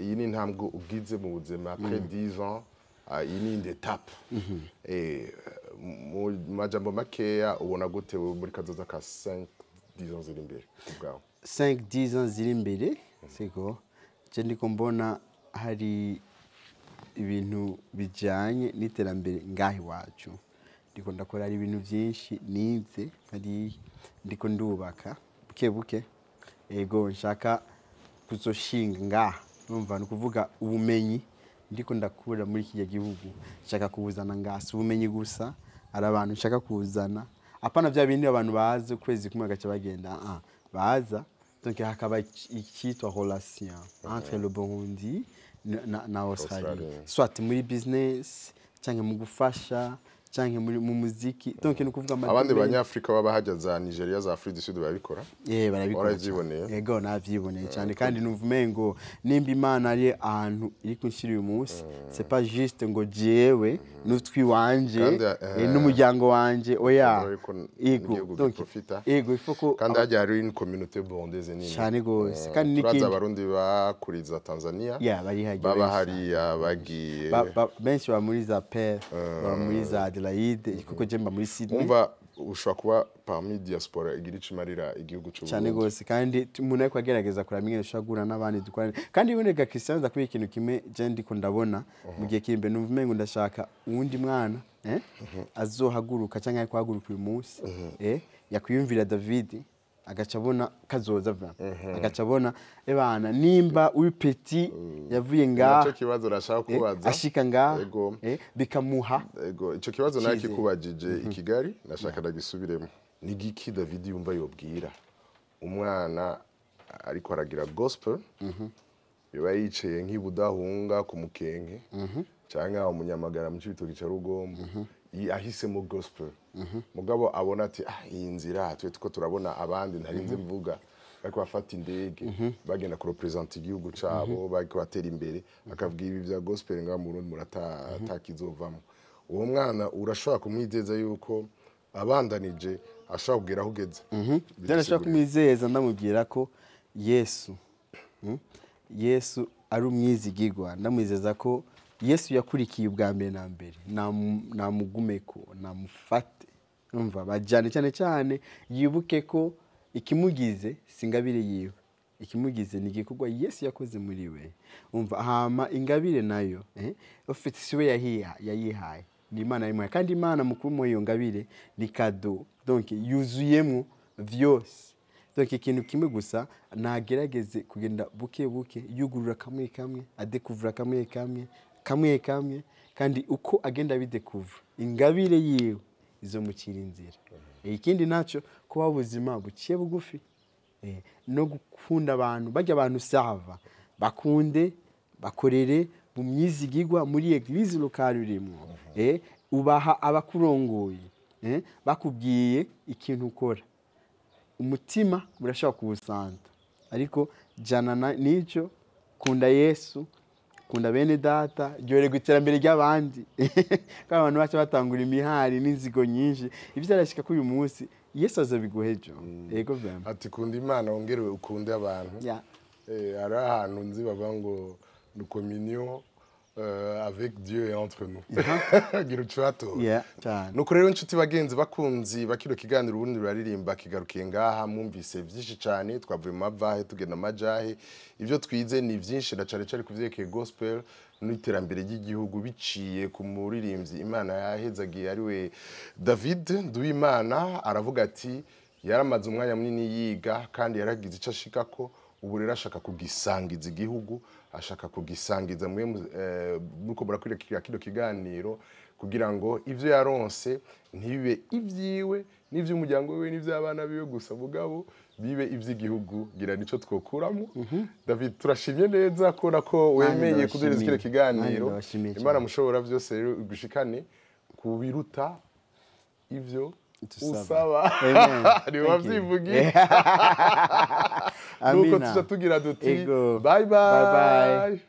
iyi ni intambwe ubwize mu buzima après 10 ans iyi ni inde étape mu majambo makeya ubona gute muri kazoza ka 5-10 ans ziri imbere ubwawe? 5-10 ans ziri imbere siko je ndiko mbona hari ibintu bijanye n'iterambere ngahi wacu, ndiko ndakora ari ibintu byinshi nize, hari ndiko ndubaka buke buke, ego nshaka kuzoshinga ngaha, numva no kuvuga ubumenyi ndiko ndakura muri iki gihugu, nshaka kubuzana ngasi ubumenyi gusa, ari abantu nshaka kuzana apana vya bindi abantu baze ukwezi kumwe gace bagenda baza, donc hakaba icyitwa relation entre le Burundi na Australie, soit muri business cyangwa mu gufasha cyangwa mu muziki, donc no kuvuga abandi banyafrika baba hajya za Nigeria za Afrique du Sud babikora barabikora, yego navyiboneye cyane kandi nuvumengo nimba Imana ari ahantu iri kunshira uyu munsi, c'est pas juste ngo jewe n'utwi wanje n'umuryango wanje oya, yego donc yego ifoko kandi hajya hari une communauté burundaise nini cyane gose, kandi n'ikindi abarundi bakuriza Tanzania bari hajya baba hari abagiye benshi ba muri za Perth, ba muri za kuko jemba muri Sydney, umva ushobora kuba parmi diaspora igira ikimarira igihugu cy'u Burundi cyane gose, kandi umuntu ariko agerageza kuramenya ushagura n'abandi dukorana, kandi iboneka Christian za kuri ikintu kimwe je ndiko ndabona mu gihe kimbe numva ndashaka uwundi mwana azohaguruka cyangwa ariko haguruka uyu munsi yakwiyumvira David agaca abona kazoza vra, agaca abona ebana nimba uyu petit yavuye ngaha, ico kibazo rashaka kubaza ashika ngaha bikamuha ico kibazo naki kubajije i Kigali, nashaka ndagisubiremo. Ni giki David yumva yobwira umwana ariko aragira gospel biba yicaye nk'ibudahunga ku mukenke cyangwa umunyamagara mu cibitoki ca Rugombo ahisemo gospel, mugabo abona ati iyi nzira twe tuko turabona abandi ntarinze mvuga ariko bafata indege bagenda ku represent igihugu cabo bariko batera imbere, akavuga ibi bya gospel ngaho mu Burundi murakizovamo. Uwo mwana urashobora kumwizeza yuko abandanije ashobora kugera aho ugeze? Ndashaka kumwizeza ndamubwira ko Yesu ari umwizigirwa, ndamwizeza ko Yesu yakurikiye ubwa mbere na mbere, namugumeko namufate, umva bajane cyane yibuke ko ikimugize singabire yiwe, ikimugize ni igikorwa Yesu yakoze muri we, umva hama ingabire nayo ufite siwe yayihaye ni Imana yimuhaye, kandi Imana mukuru mu iyo ngabire ni cadeau, donc yuzuyemo vyose. Donc ikintu kimwe gusa nagerageze kugenda buke buke yugurura kamwe adekuvura kamwe kandi uko agenda bidekuvura ingabire yiwe izo mukira inzira. Ikindi naco kuba ubuzima buciye bugufi no gukunda abantu, bajya abantu sava bakunde bakorere mu myizigirwa muri eglise locale urimo, ubaha abakurongoye bakubwiye ikintu ukora, umutima burashaka kubusanta, ariko jana nico kunda Yesu, kunda bene data, jyore guterambere ry'abandi kandi abantu bacha batangura imihari n'inzigo nyinshi, ivyo arashika kuri uyu munsi Yesu azabiguhejo. Yego vyama ati kunda Imana ongerewe ukunde abantu, ari ahantu nzi bava ngo le communion avec Dieu et entre nous gira ucwato. Nuko rero inshuti bagenzi bakunzi bakiro kiganiro ubundi buraririmba kigarukiye ngaha, mwumvise byinshi cyane, twavuye mu mavahe tugenda majahe, ivyo twize ni byinshi na cyane kuvyekeye gospel n'iterambere ry'igihugu biciye ku muririmvyi Imana yahezagiye ari we David Uwimana. Aravuga ati yaramaze umwanya munini yiga kandi yaragize ico ashikako, ubu rero ashaka kugisangiza igihugu, ashaka kugisangiza mwe nuko burakwira kino kiganiro, kugira ngo ivyo yaronse ntibibe ivyiwe n'ivy'umuryango we n'ivy'abana biwe gusa, mugabo bibe ivy'igihugu. Gira nico twokuramo. David turashimye neza ko wemeye kuduhereza kino kiganiro. Imana mushobora vyose rero gushikane kubiruta ivyo usaba. Ni wavyivugiye. Nuko tuza tugira duti bye bye.